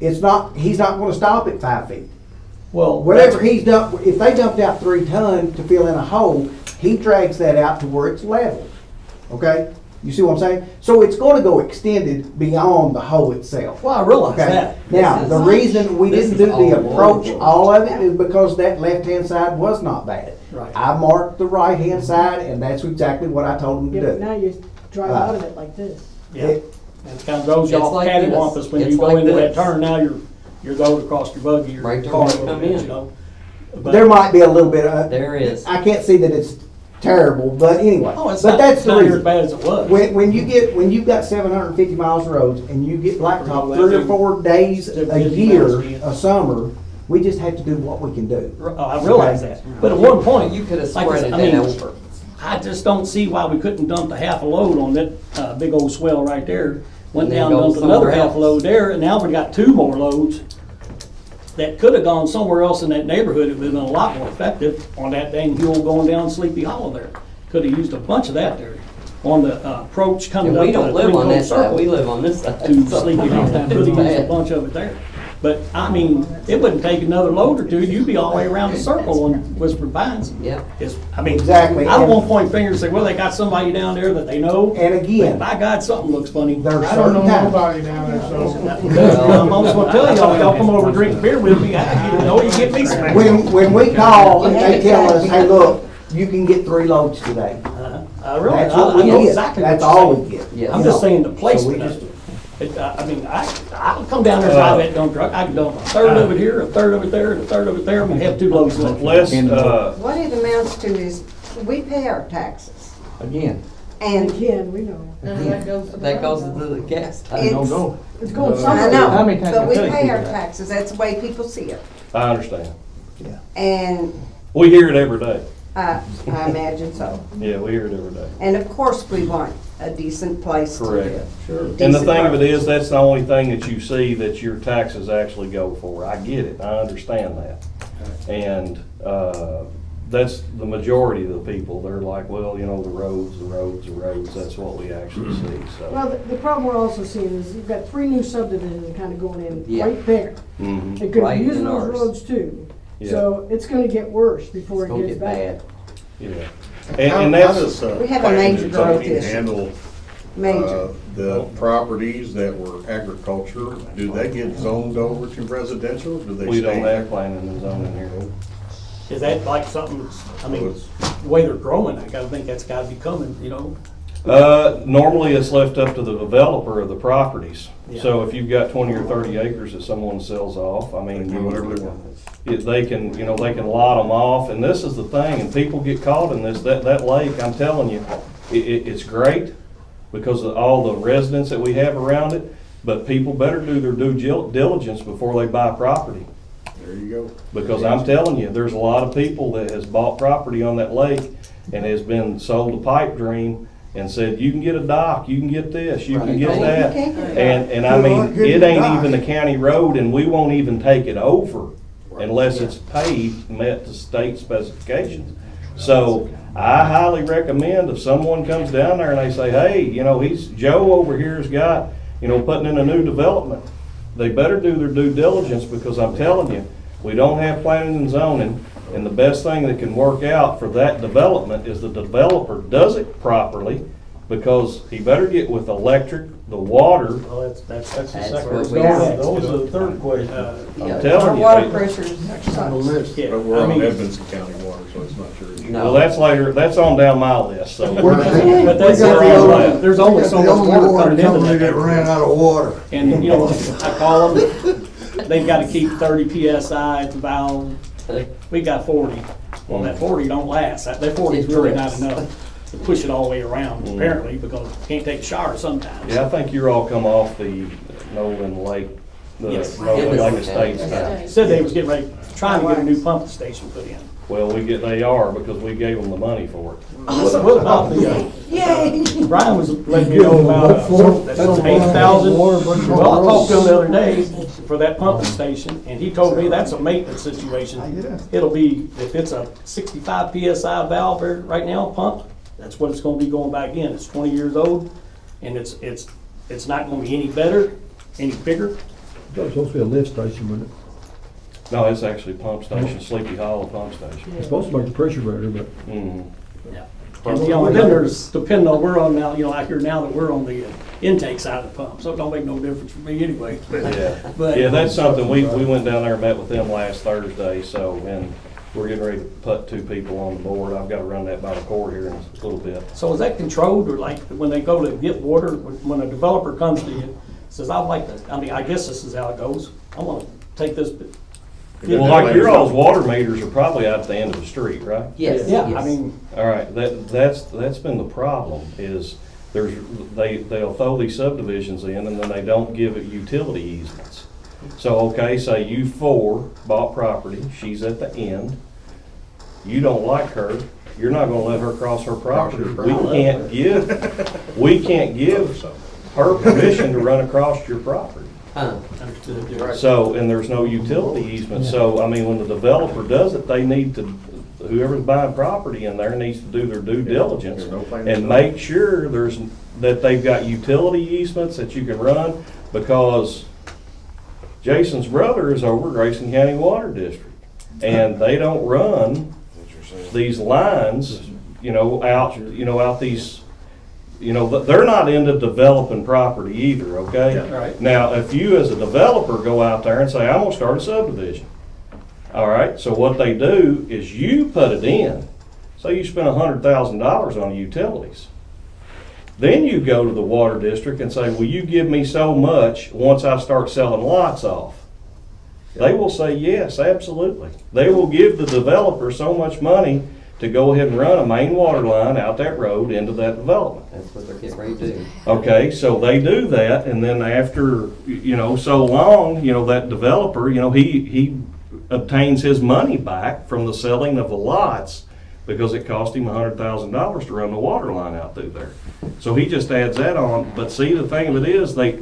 It's not, he's not gonna stop at 5 feet. Well, Whatever he's dumped, if they dumped out 3 ton to fill in a hole, he drags that out to where it's level, okay? You see what I'm saying? So it's gonna go extended beyond the hole itself. Well, I realize Okay. that. Now, the reason we this didn't is do the all approach, over. all of it, is because that left-hand side was not bad. Right. I marked the right-hand side, and that's exactly what I told them Yeah, to but do. now you drive out of it like this. Yeah. It- And it kind of throws you It's off like cattywampus this. when It's you go like into that this. turn, now you're going across your buggy or Right to car, right a little come bit, in. you know. But- There might be a little bit of. There is. I can't see that it's terrible, but anyway. Oh, it's But not, that's it's the not near as reason. bad as it was. When you've got 750 miles of roads and you get blacktop 3 or 4 days a 50 year, miles, yeah. a summer, we just have to do what we can do. I realize that. But at one point, You could have like I spread said, it I mean, over. I just don't see why we couldn't dump a half a load on that, big old swell right there. Went And then down, go dumped another somewhere half else. load there, and now we got 2 more loads that could have gone somewhere else in that neighborhood. It would have been a lot more effective on that dang hill going down Sleepy Hollow there. Could have used a bunch of that there. On the, approach coming And up we to the don't live on three-cone that side, circle we live on this side. to So- Sleepy Hollow. Could have It's used a bad. bunch of it there. But, I mean, it wouldn't take another load or 2, you'd be all the way around the circle on Whispering Pines. Yeah. It's, I mean, Exactly. I don't want to point fingers and say, well, they got somebody down there that they know. And again, By God, something looks funny. there's I don't know certain times. nobody down there, so. I'm almost gonna tell y'all, y'all come over and drink beer with me, I know you get me some. When we call and they tell us, hey, look, you can get 3 loads today. I realize, That's what I we know get. exactly what That's you're all saying. we get. Yeah. I'm you just know. saying the So we placement just- of it. I mean, I'll come down there and drive that dump truck, I can dump a third of it here, a third of it there, and a third of it there, and we have 2 loads left. Let's, What it amounts to is, we pay our taxes, Again, and Again, we know. That goes to the gas tank. it's, It's going I somewhere. How many know, times but we I tell pay people our that? taxes, that's the way people see it. I understand. And We hear it every day. I imagine so. Yeah, we hear it every day. And of course, we want a decent place to Correct. live. Sure. And the Decent thing of it roads. is, that's the only thing that you see that your taxes actually go for. I get it, I understand that. And, that's the majority of the people. They're like, well, you know, the roads, that's what we actually see, Well, so. the problem we're also seeing is you've got 3 new subdivisions kind of going in Yeah. right there. Mhm. It could Right be using in those ours. roads too. Yeah. So it's gonna get worse before It's it gonna gets get bad. bad. Yeah. And that's, We have a major growth issue. Handle Major. the properties that were agriculture, do they get zoned over to residential? Do they we stay? don't have planning and zoning here. Is that like something, I mean, the way they're growing, I gotta think that's gotta be coming, you know? Normally, it's left up to the developer of the properties. Yeah. So if you've got 20 or 30 acres that someone sells off, I mean, They do whatever they want. they can, you know, they can lot them off, and this is the thing, and people get caught in this, that lake, I'm telling you, it's great because of all the residents that we have around it, but people better do their due diligence before they buy property. There you go. Because I'm telling you, there's a lot of people that has bought property on that lake and has been sold a pipe dream and said, you can get a dock, you can get this, you can get Right. that. You can't get a dock. And I mean, it ain't even the county road and we won't even take it over unless it's paved, met the state specifications. So I highly recommend if someone comes down there and they say, hey, you know, Joe over here has got, you know, putting in a new development, they better do their due diligence because I'm telling you, we don't have planning and zoning. And the best thing that can work out for that development is the developer does it properly because he better get with electric, the water. Well, that's the That's second. what we That got. was the third question. Yeah. telling Our you, water they- pressure sucks. Yeah, But we're I on mean, Edmonson County water, so it's not sure. No. Well, that's later, that's on down my list, so. but that's, there's only so much water coming into that. ran out of water. And, you know, I call them, they've gotta keep 30 PSI at the valve. We got 40. Well, that 40 don't last. That 40 is really not enough to push it all the way around, apparently, because you can't take a shower sometimes. Yeah, I think you're all come off the Nolan Lake Yes. like a state's time. Said they was getting ready, trying to get a new pumping station put in. Well, they are, because we gave them the money for it. What about the, Yay! Brian was letting me know about, that's 8,000. Well, I talked to him the other day for that pumping station, and he told me that's a maintenance situation. It'll be, if it's a 65 PSI valve right now pumped, that's what it's gonna be going back in. It's 20 years old, and it's not gonna be any better, any bigger. It's supposed to be a lift station, wasn't it? No, it's actually pump station, Sleepy Hollow pump station. It's supposed to make the pressure better, but Mhm. And, you know, and then there's, depending on, we're on now, you know, I hear now that we're on the intake side of the pump, so it don't make no difference for me anyway. Yeah, But- yeah, that's something, we went down there and met with them last Thursday, so, and we're getting ready to put 2 people on the board. I've got to run that by the court here in a little bit. So is that controlled, or like when they go to get water, when a developer comes to you, says, I'd like to, I mean, I guess this is how it goes, I want to take this. Well, like your all's water meters are probably out at the end of the street, right? Yes, Yeah, yes. I mean, All right, that's been the problem, is they'll throw these subdivisions in and then they don't give it utility easements. So, okay, say you 4 bought property, she's at the end, you don't like her, you're not gonna let her cross her property. We can't give her permission to run across your property. understood. Yeah. So, and there's no utility easement, so, I mean, when the developer does it, they need to, whoever's buying property in there needs to do their due diligence and make sure that they've got utility easements that you can run, because Jason's brother is over Grayson County Water District, and they don't run these lines, out these, they're not into developing property either, okay? Yeah, right. Now, if you as a developer go out there and say, I'm gonna start a subdivision, all right, so what they do is you put it in. Say you spend $100,000 on utilities. Then you go to the water district and say, will you give me so much once I start selling lots off? They will say, yes, absolutely. They will give the developer so much money to go ahead and run a main water line out that road into that development. That's what they're getting ready to do. Okay, so they do that, and then after, so long, that developer, he obtains his money back from the selling of the lots, because it cost him $100,000 to run the water line out through there. So he just adds that on, but see, the thing of it is, they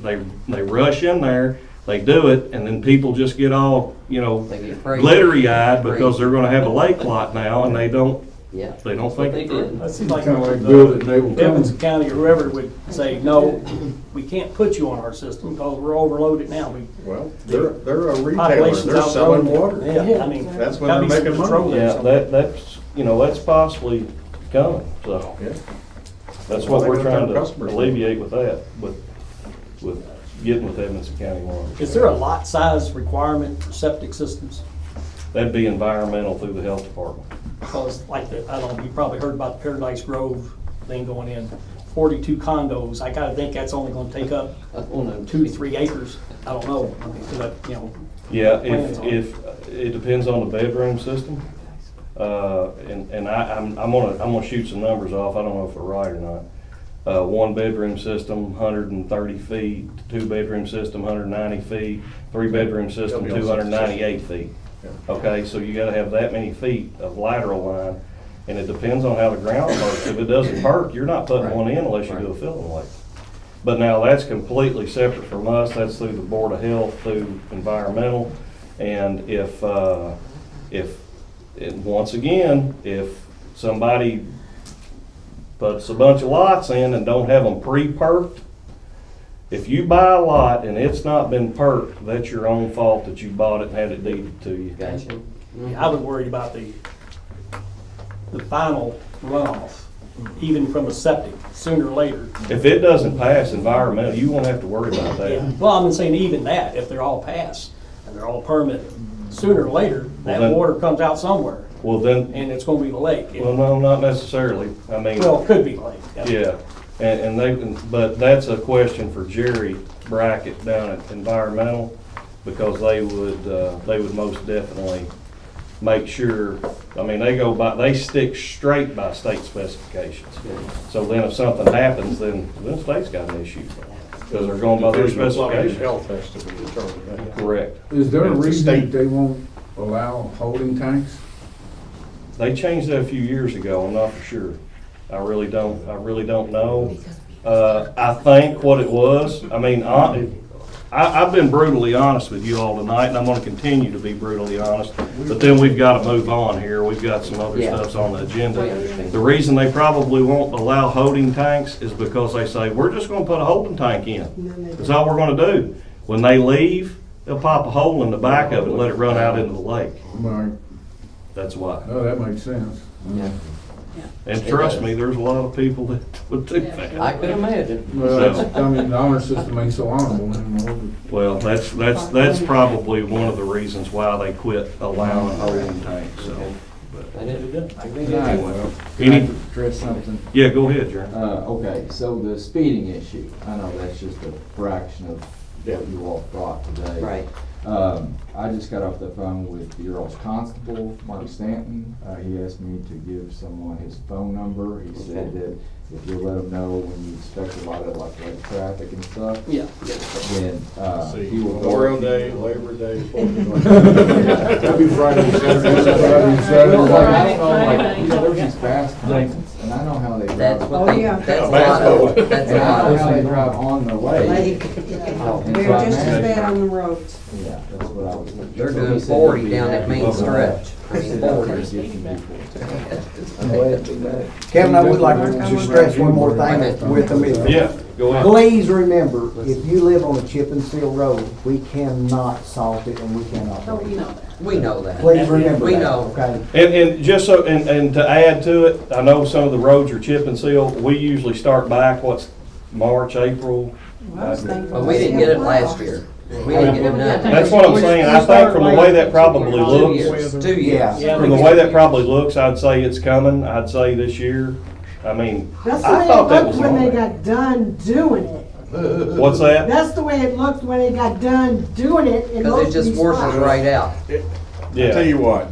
rush in there, they do it, and then people just get all, They get afraid. glittery-eyed because they're gonna have a lake lot now, and they don't Yeah. think They it through. did. That seems like Kinda like build it and they will come. Evans County or whoever would say, no, we can't put you on our system because we're overloaded now. Well, they're a retailer, Population's they're selling outgrown. water. Yeah, I mean. That's when gotta they're be some making control money. there Yeah, somewhere. that's possibly coming, so. Yeah. That's Well, what they we're got trying their to customers. alleviate with that, with getting with Edmonson County Water. Is there a lot size requirement for septic systems? That'd be environmental through the health department. Because like, I don't know, you probably heard about the Paradise Grove thing going in, 42 condos. I gotta think that's only gonna take up I don't know. 2 to 3 acres. I don't know, I mean, 'cause that, Yeah, Plans on it. if, it depends on the bedroom system. And I'm gonna shoot some numbers off, I don't know if they're right or not. 1-bedroom system, 130 feet, 2-bedroom system, 190 feet, 3-bedroom system, 298 feet. Okay, so you gotta have that many feet of lateral line, and it depends on how the ground works. If it doesn't perk, you're not putting one in unless you do a filling lake. But now that's completely separate from us, that's through the Board of Health, through environmental, and once again, if somebody puts a bunch of lots in and don't have them pre-perked, if you buy a lot and it's not been perked, that's your own fault that you bought it and had it deeded to you. Gotcha. I was worried about the final runoff, even from a septic, sooner or later. If it doesn't pass environmental, you won't have to worry about Yeah. that. Well, I'm saying even that, if they're all passed and they're all permitted, sooner or later, that then- water comes out somewhere, Well, then, and it's gonna be the lake. well, no, not necessarily. I mean, Well, it could be the lake. yeah, but that's a question for Jerry Brackett down at Environmental, because they would most definitely make sure, I mean, they stick straight by state specifications. So then if something happens, then the state's got an issue. because they're going by their Division of Plumbing and specifications. Health has to be determined. Correct. Is there a It's a reason state- that they won't allow holding tanks? They changed that a few years ago, I'm not for sure. I really don't know. I think what it was, I mean, I've been brutally honest with you all tonight, and I'm gonna continue to be brutally honest, but then we've gotta move on here, we've got some other Yeah. stuffs on the agenda. The reason they probably won't allow holding tanks is because they say, we're just gonna put a holding tank in. That's all we're gonna do. When they leave, they'll pop a hole in the back of it and let it run out into the lake. Right, That's why. oh, that makes sense. Yeah. And trust me, there's a lot of people that would do that. I could imagine. Well, that's, I mean, the honor system ain't so honorable anymore. Well, that's probably one of the reasons why they quit allowing holding tanks, so. I didn't. Anyway. Can I Any- address something? Yeah, go ahead, Jeremy. Okay, so the speeding issue, I know that's just a fraction of what you all brought today. Right. I just got off the phone with your all's constable, Mark Stanton. He asked me to give someone his phone number. He said that if you'll let him know when you expect a lot of like traffic and stuff, Yeah. then, See, he will go. Memorial Day, Labor Day, 4th of July. That'd be Friday, Saturday, Friday, Like, Saturday. I don't know, like, you know, there's these fast lanes, and I know how they That's drive. what they, yeah. that's a lot of, that's a And I lot know of. how they drive on the way. They're just as bad on the roads. Yeah, that's what I was. They're so he doing said he'd 40 be down that happy main to- stretch. I He mean, said he'll 40. get some people. Kevin, I would like to stress one more thing with them. Yeah, go ahead. Please remember, if you live on a chip and seal road, we cannot salt it and we cannot. Oh, blade you it. know that. We know that. Please remember We that, know. okay? And just so, and to add to it, I know some of the roads are chip and seal. We usually start back, March, April? But we didn't get it last year. We didn't get it done. That's what I'm saying. I think from the way that probably 2 looks, years, 2 years. Yeah. from the way that probably looks, I'd say it's coming. I'd say this year. I mean, That's the I way thought it that looked was when on they there. got done doing it. What's that? That's the way it looked when they got done doing it in Because most it of just these washes spots. right out. I tell you what,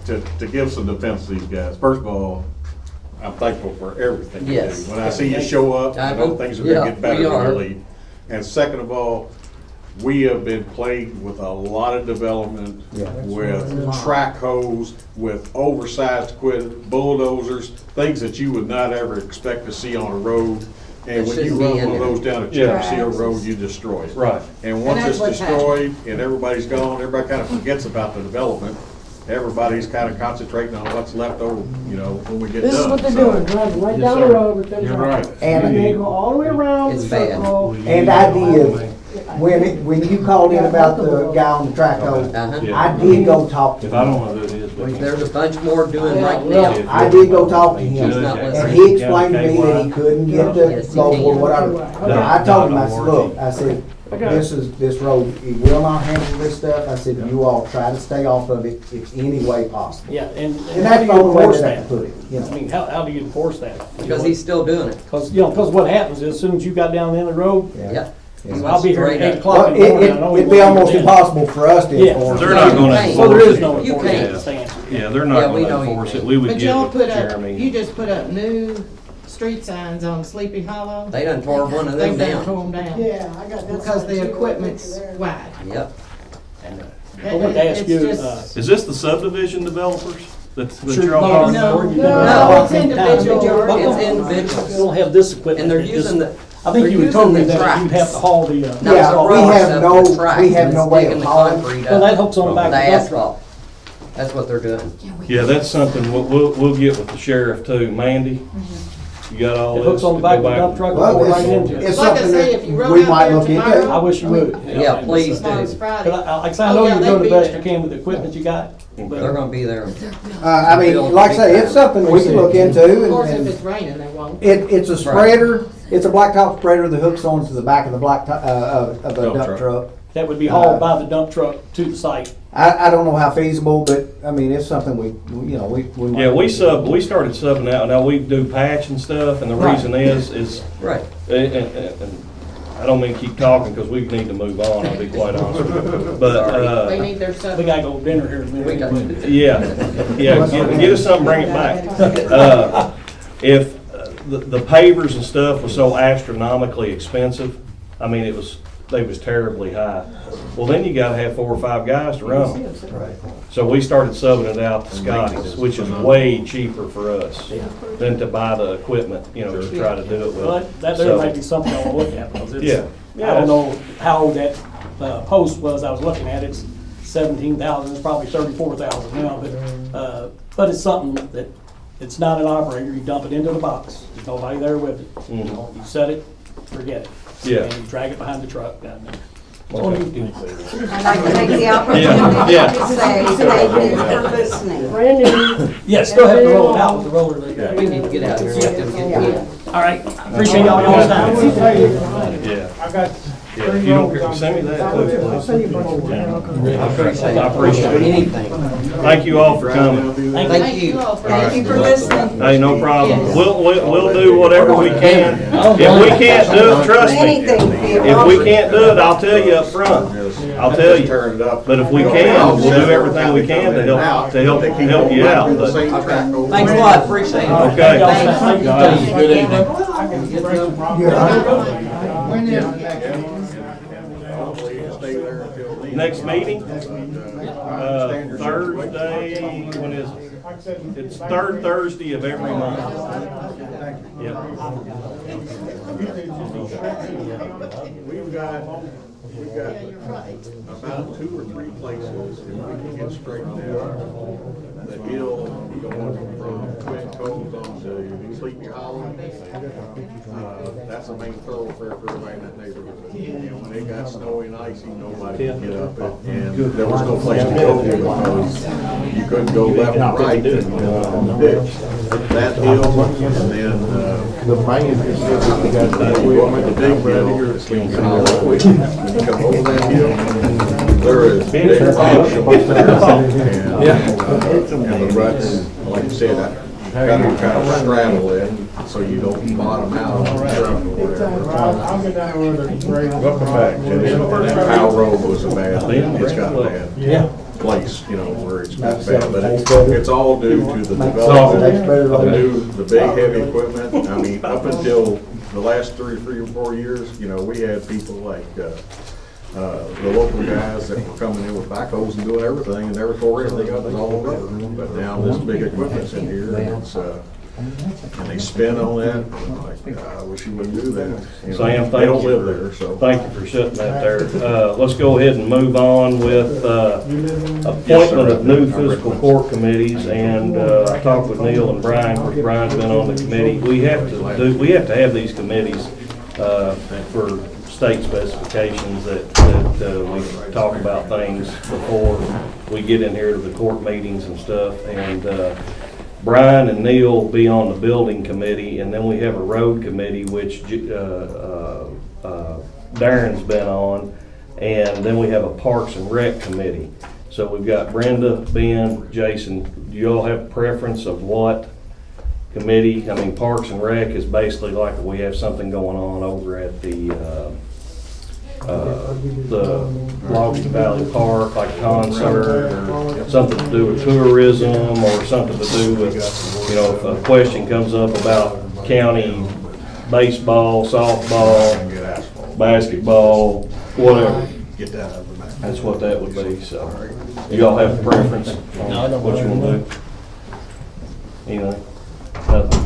to give some defense to these guys, first of all, I'm thankful for everything you do. Yes. When I see you show up, I know things are Yeah, gonna get better we when are. you leave. And second of all, we have been plagued with a lot of development, with track hoes, with oversized equipment, bulldozers, things that you would not ever expect to see on a road. And It when you shouldn't be run in one of there. those down a chip and Yeah. seal road, you destroy it. Right. And once And it's that's what's destroyed and everybody's gone, everybody kind of forgets about the development. Everybody's kind of concentrating on what's left over, you know, when we get done. This is what they're So- doing, driving right Yes, down the sir. road with them You're trucks. right. And they go all the way around the It's bad. circle. And I did, when you called in about the guy on the track hole, Uh-huh. I did go talk to If I don't him. know who it is, but. There's a bunch more doing right now. I did go talk to him, He's not and listening. he explained to me that he couldn't get Yes, the he local, can. whatever. I told him, I said, look, I said, this road, it will not handle this stuff. I said, you all try to stay off of it if any way possible. Yeah, and And how that's do the you only way enforce that I that? can put it, you I know. mean, how do you enforce that? Because he's still doing it. Because, because what happens is as soon as you got down the end of the road, Yeah. I'll be here at Straight 8 up. o'clock Well, in the morning. I know it'd we be won't almost be there. impossible for us to Yeah. enforce. They're not gonna can't. So there is enforce no You enforcement. can't. That's the answer. Yeah, they're Yeah, not we gonna know you enforce it. can't. We would But get y'all with put up, Jeremy. you just put up new street signs on Sleepy Hollow. They done tore one of them They done down. tore them down. Yeah, I got that. Because sign the too, equipment's right there. wide. Yep. I want to ask It's you, just- Is this the subdivision developers that Sure, you're all no, talking no, about? No, it's individual. It's individuals. You don't have this equipment. And they're that just- using the, I think they're you had told me using the that you'd have to tracks. haul the, Not Yeah, the we rocks have up, no- the tracks, we have and no way sticking of the hauling. concrete well, up. that hooks on the back The of the dump truck. asphalt. That's what they're doing. Yeah, that's something we'll get with the sheriff too. Mandy, you got all It this? hooks on the to back go of the dump back- truck and Well, go right into it's it. Like I something say, that if you rode we out might there look into. tomorrow- I wish you would. Yeah, please Tomorrow's do. Friday. Like I say, I know Oh, yeah, you're doing the they'd be best you there. can with the equipment you got, They're but gonna be there. I mean, like I say, it's something we can look into. Of course, if and it's raining, they won't. it's a spreader, it's a blacktop spreader that hooks onto the back of the of the Dump dump truck. truck. that would be hauled by the dump truck to the site. I don't know how feasible, but I mean, it's something we might. Yeah, we started subbing out. Now we do patch and stuff, and the Right. reason is, Right. and I don't mean to keep talking because we need to move on, I'll be quite honest with you. But, They need their stuff. We gotta go to dinner here in a We got minute. yeah, get us something, bring it back. If the pavers and stuff was so astronomically expensive, I mean, they was terribly high. Well, then you gotta have 4 or 5 guys to run them. So we started subbing it out to Scotty's, which is way cheaper for us than to buy the equipment, you know, to try to do it with. Well, that there might be something I'll look at, because it's, Yeah. I don't know how old that post was I was looking at. It's 17,000, it's probably 34,000 now, but it's something that, it's not an operator, you dump it into the box, there's nobody there with it. You know, you set it, forget it. Yeah. And you drag it behind the truck down there. I'd like to take the opportunity Yeah. to say thank you for listening. Brandon. Yeah, still have to roll it out with the roller they got. We need to get out here and let them get Yeah. All right, appreciate y'all's time. Yeah. I got Yeah, if you don't care, send me that, I'll please. send you a bunch of them. I appreciate it. Anything. Thank you all for coming. Thank you. Thank you for listening. Hey, no problem. We'll do whatever we can. If we can't do it, trust me. Anything. If we can't do it, I'll tell you up front. I'll tell you. Turn it up. But if we can, we'll do everything we can to help you out. But, Thanks a lot, appreciate it. okay. Thank you. Good evening. I can bring some Next meeting, Thursday, when is it? It's third Thursday of every month. Yep. We've got about 2 or 3 places that we can get straightened out. The hill going from Twin Cove on to Sleepy Hollow. That's the main thoroughfare for everybody in that neighborhood. And when it got snowy and icy, nobody could get up it, and there was no place to go because you couldn't go left and right and ditch. That hill, and then the big hill, Sleepy Hollow. When you come over that hill, there is big shorts there, and the ruts, like you said, you gotta kind of straddle it so you don't bottom out on the truck or whatever. I'll get down there with the Grayson. Welcome back. And that Powell Road was a bad, it's got a bad place, you know, where it's got bad, but it's all due to the development of the big heavy equipment. I mean, up until the last 3 or 4 years, you know, we had people like, the local guys that were coming in with backhoes and doing everything and never tore everything up, was all over. But now this big equipment's in here and it's, and they spin on that, and like, I wish you wouldn't do that. You know, Sam, they thank don't you. live there, so. Thank you for shutting that there. Let's go ahead and move on with appointment of new fiscal court committees. And I talked with Neil and Brian, because Brian's been on the committee. We have to have these committees for state specifications that we talk about things before we get in here to the court meetings and stuff. And Brian and Neil will be on the building committee, and then we have a road committee, which Darren's been on, and then we have a Parks and Rec committee. So we've got Brenda, Ben, Jason. Do you all have preference of what committee? I mean, Parks and Rec is basically like we have something going on over at the Logsdon Valley Park, like a concert, or something to do with tourism, or something to do with, you know, if a question comes up about county baseball, softball, basketball, whatever. Get that out of the back. That's what that would be, so. Do y'all have a preference on what you wanna do? Anything? Nothing?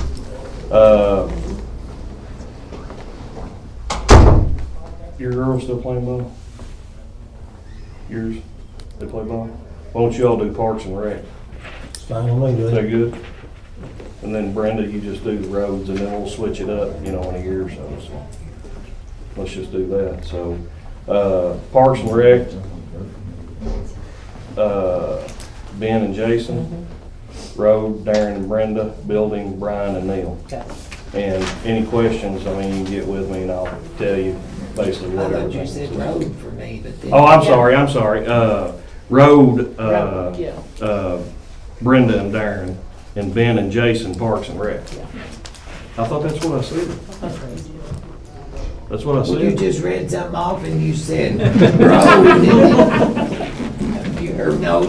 Your girls still playing ball? Yours? They play ball? Why don't you all do Parks and Rec? It's fine with me, Is that good? And then Brenda, you just do the roads, and then we'll switch it up, you know, in a year or so. So let's just do that. So, Parks and Rec, Ben and Jason, road, Darren and Brenda, building, Brian and Neil. And any questions, I mean, you can get with me and I'll tell you basically what I thought everything you said is. road for me, but then. Oh, I'm sorry. Road, Brenda and Darren, and Ben and Jason, Parks and Rec. I thought that's what I said. That's what I Well, you said. just read something off and you said road, didn't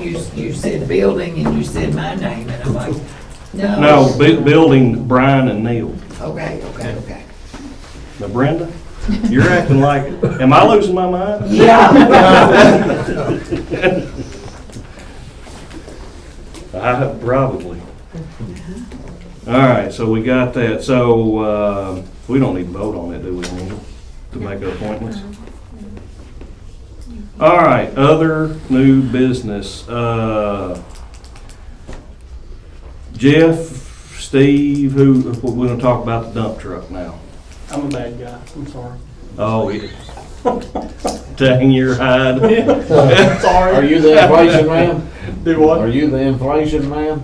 you? You said building and you said my name, and I'm like, no. No, building, Brian and Neil. Okay. Now Brenda, You're acting like, am I losing my mind? Yeah. Probably. All right, so we got that. So, we don't need to vote on it, do we, Angel, to make appointments? All right, other new business. Jeff, Steve, we're gonna talk about the dump truck now. I'm a bad guy, I'm sorry. Oh, yeah. Dang your hide. Sorry. Are you the inflation man? Do what? Are you the inflation man?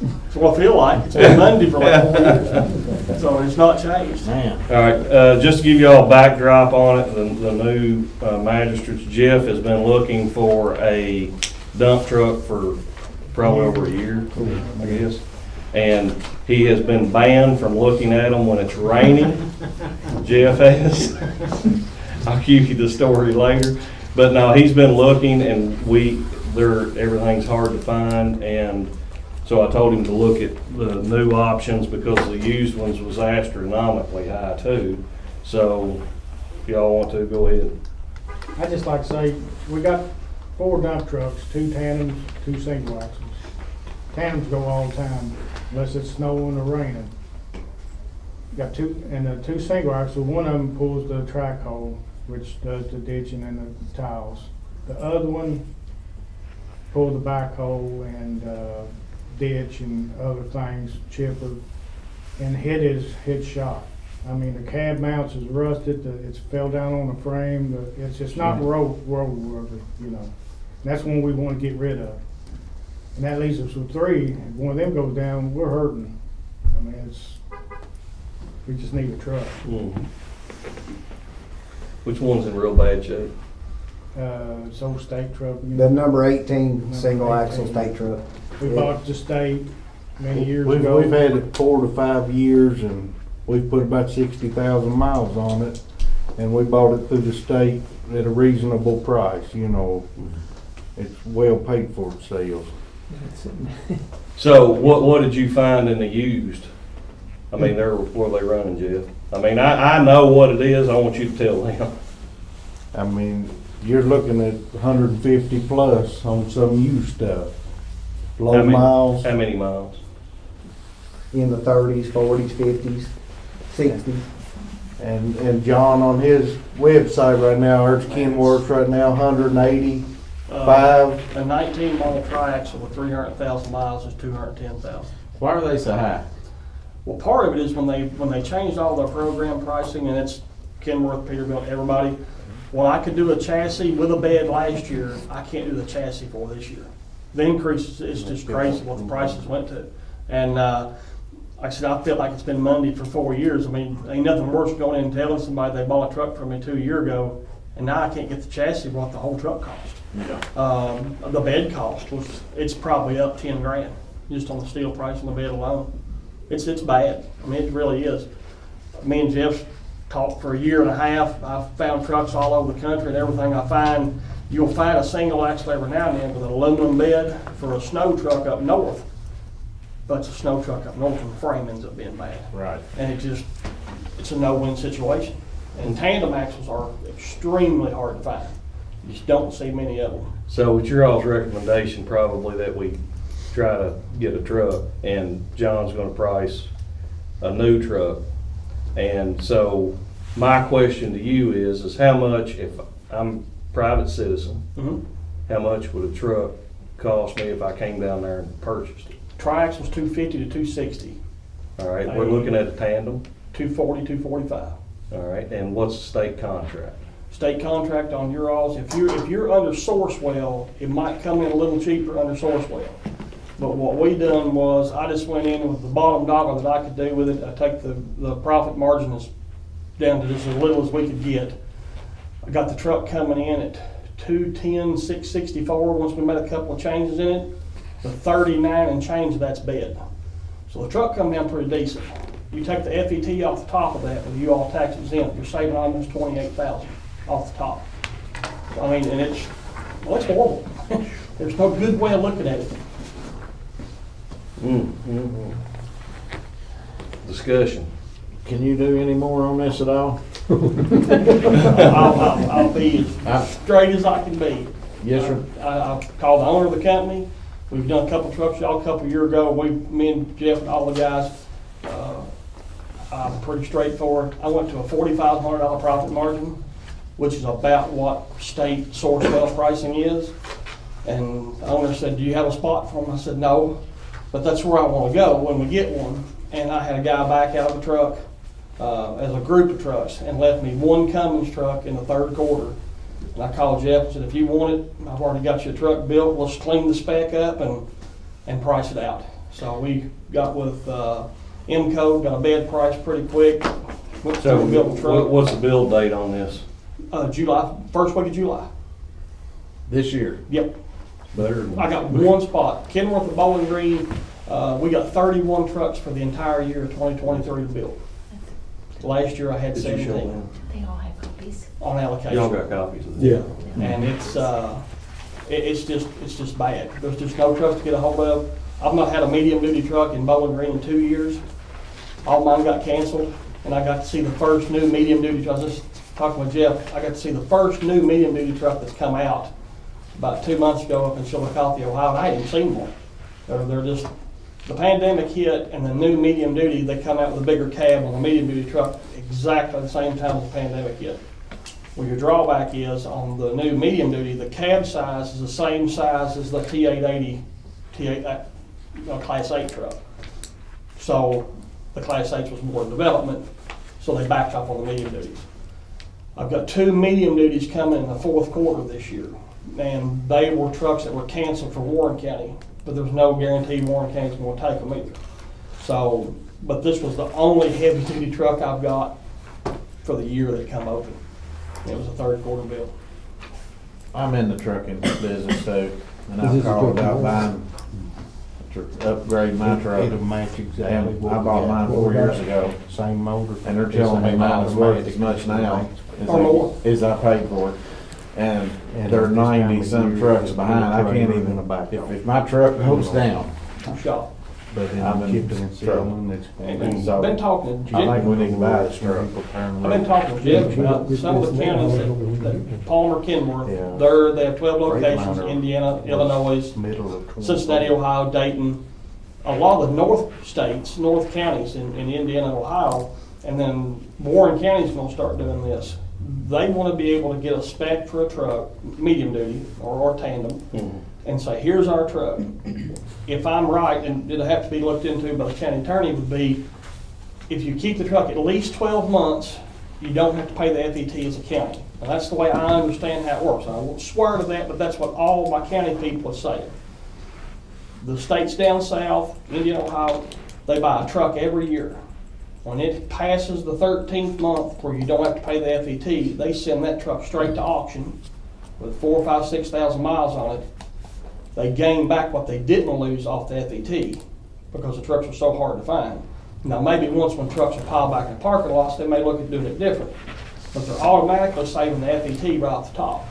That's what I feel like. It's been Monday for like 4 years. So it's not changed. Man. All right, just to give you all a backdrop on it, the new magistrates, Jeff has been looking for a dump truck for probably over a year, I guess. And he has been banned from looking at them when it's raining. Jeff has. I'll give you the story later. But no, he's been looking, and everything's hard to find, and so I told him to look at the new options because the used ones was astronomically high too. So if y'all want to, go ahead. I just like to say, we got 4 dump trucks, 2 tandems, 2 single axles. Tandems go all the time, unless it's snowing or raining. Got 2, and the 2 single axle, one of them pulls the track hole, which does the ditching and the tiles. The other one pulls the backhoe and ditch and other things, chipper, and hit shot. I mean, the cab mounts is rusted, it's fell down on the frame, it's just not road worthy, you know. And that's one we want to get rid of. And that leaves us with 3. If one of them goes down, we're hurting. I mean, we just need a truck. Mm-hmm. Which one's in real bad shape? It's old state truck. You The know. number 18 Number single 18. axle state truck. We bought the state many years We've ago. had it 4 to 5 years, and we've put about 60,000 miles on it, and we bought it through the state at a reasonable price, you know. It's well paid for itself. So what did you find in the used? I mean, where they running, Jeff? I mean, I know what it is. I want you to tell them. I mean, you're looking at 150 plus on some used stuff. Low miles. How many miles? In the 30s, 40s, 50s, 60s. And John, on his website right now, ours Kenworth right now, 185. A 19 model triaxle with 300,000 miles is 210,000. Why are they so high? Well, part of it is when they changed all their program pricing, and it's Kenworth, Peterbilt, everybody. When I could do a chassis with a bed last year, I can't do the chassis for this year. The increase is just crazy what the prices went to. And like I said, I feel like it's been Monday for 4 years. I mean, ain't nothing worse than going in and telling somebody they bought a truck from me 2 years ago, and now I can't get the chassis what the whole truck cost. Yeah. The bed cost it's probably up 10 grand just on the steel price on the bed alone. It's bad. I mean, it really is. Me and Jeff talked for a year and a half. I've found trucks all over the country, and everything I find, you'll find a single axle every now and then with an aluminum bed for a snow truck up north. But it's a snow truck up north, and the frame ends up being bad. Right. And it's a no-win situation. And tandem axles are extremely hard to find. You just don't see many of them. So it's your all's recommendation probably that we try to get a truck, and John's gonna price a new truck. And so my question to you is how much, if I'm a private citizen, how much would a truck cost me if I came down there and purchased it? Triaxle's 250 to 260. All right, we're looking at a tandem. 240, 245. All right, and what's the state contract? State contract on your alls. If you're under Sourcewell, it might come in a little cheaper under Sourcewell. But what we done was I just went in with the bottom dollar that I could do with it. I take the profit margin is down to just as little as we could get. I got the truck coming in at 210, 664 once we made a couple of changes in it. The 39 and change of that's bed. So the truck come down pretty decent. You take the FET off the top of that with you all tax exempt, you're saving almost $28,000 off the top. I mean, and it's horrible. There's no good way of looking at it. Discussion. Can you do any more on this at all? I'll be as straight as I can be. Yes, sir. I called the owner of the company. We've done a couple trucks, y'all, a couple of years ago. Me and Jeff and all the guys, I'm pretty straightforward. I went to a $4,500 profit margin, which is about what state source well pricing is. And the owner said, do you have a spot for them? I said, no, but that's where I want to go when we get one. And I had a guy back out of a truck as a group of trucks and left me one Cummins truck in the third quarter. And I called Jeff and said, if you want it, I've already got your truck built. Let's clean the spec up and price it out. So we got with MCO, got a bed price pretty quick. Went So to the built truck. what's the build date on this? July, first week of July. This year? Yep. Better than. I got one spot. Kenworth and Bowling Green, we got 31 trucks for the entire year of 2023 to build. Last year I had Did you show 17 them? They all have copies. on allocation. Y'all got copies of this? Yeah. And it's just bad. There's just no trucks to get a hold of. I've not had a medium duty truck in Bowling Green in 2 years. All mine got canceled, and I got to see the first new medium duty truck. I was just talking with Jeff. I got to see the first new medium duty truck that's come out about 2 months ago up in Chillicothe, Ohio. And I hadn't seen one. They're just, the pandemic hit, and the new medium duty, they come out with a bigger cab on the medium duty truck exactly the same time as the pandemic hit. Well, your drawback is on the new medium duty, the cab size is the same size as the T880 Class 8 truck. So the Class 8 was more in development, so they backed up on the medium duties. I've got 2 medium duties coming in the fourth quarter this year, and they were trucks that were canceled for Warren County, but there's no guarantee Warren County's going to take them either. So, but this was the only heavy duty truck I've got for the year that come open. It was a third quarter bill. I'm in the trucking business too, and Is I've this a called truck about you buying, upgrade my truck. It'll match exactly And what I we bought got. mine 4 years ago, Same motor. and they're telling me mine is worth as much now Or more. as I paid for it. And they're 90-some trucks behind. I can't even, if my truck goes down, I'm shocked. But in I'm in chipping and trouble. sealing, it's And gonna be. So, I've been talking to I think Jeff. we need to buy this truck. I've been talking to Jeff about some of the counties that Palmer, Kenworth, Yeah. they have 12 locations, Freightliner Indiana, Illinois, Middle of 20. Cincinnati, Ohio, Dayton, a lot of the north states, north counties in Indiana, Ohio, and then Warren County's gonna start doing this. They wanna be able to get a spec for a truck, medium duty or tandem, and say, here's our truck. If I'm right, and it'll have to be looked into by the county attorney, would be, if you keep the truck at least 12 months, you don't have to pay the FET as a county. And that's the way I understand how it works. I won't swear to that, but that's what all my county people are saying. The states down south, Indiana, Ohio, they buy a truck every year. When it passes the 13th month where you don't have to pay the FET, they send that truck straight to auction with 4,000, 5,000, 6,000 miles on it. They gain back what they didn't lose off the FET because the trucks were so hard to find. Now, maybe once when trucks are piled back in parking lots, they may look at doing it different. But they're automatically saving the FET right off the top.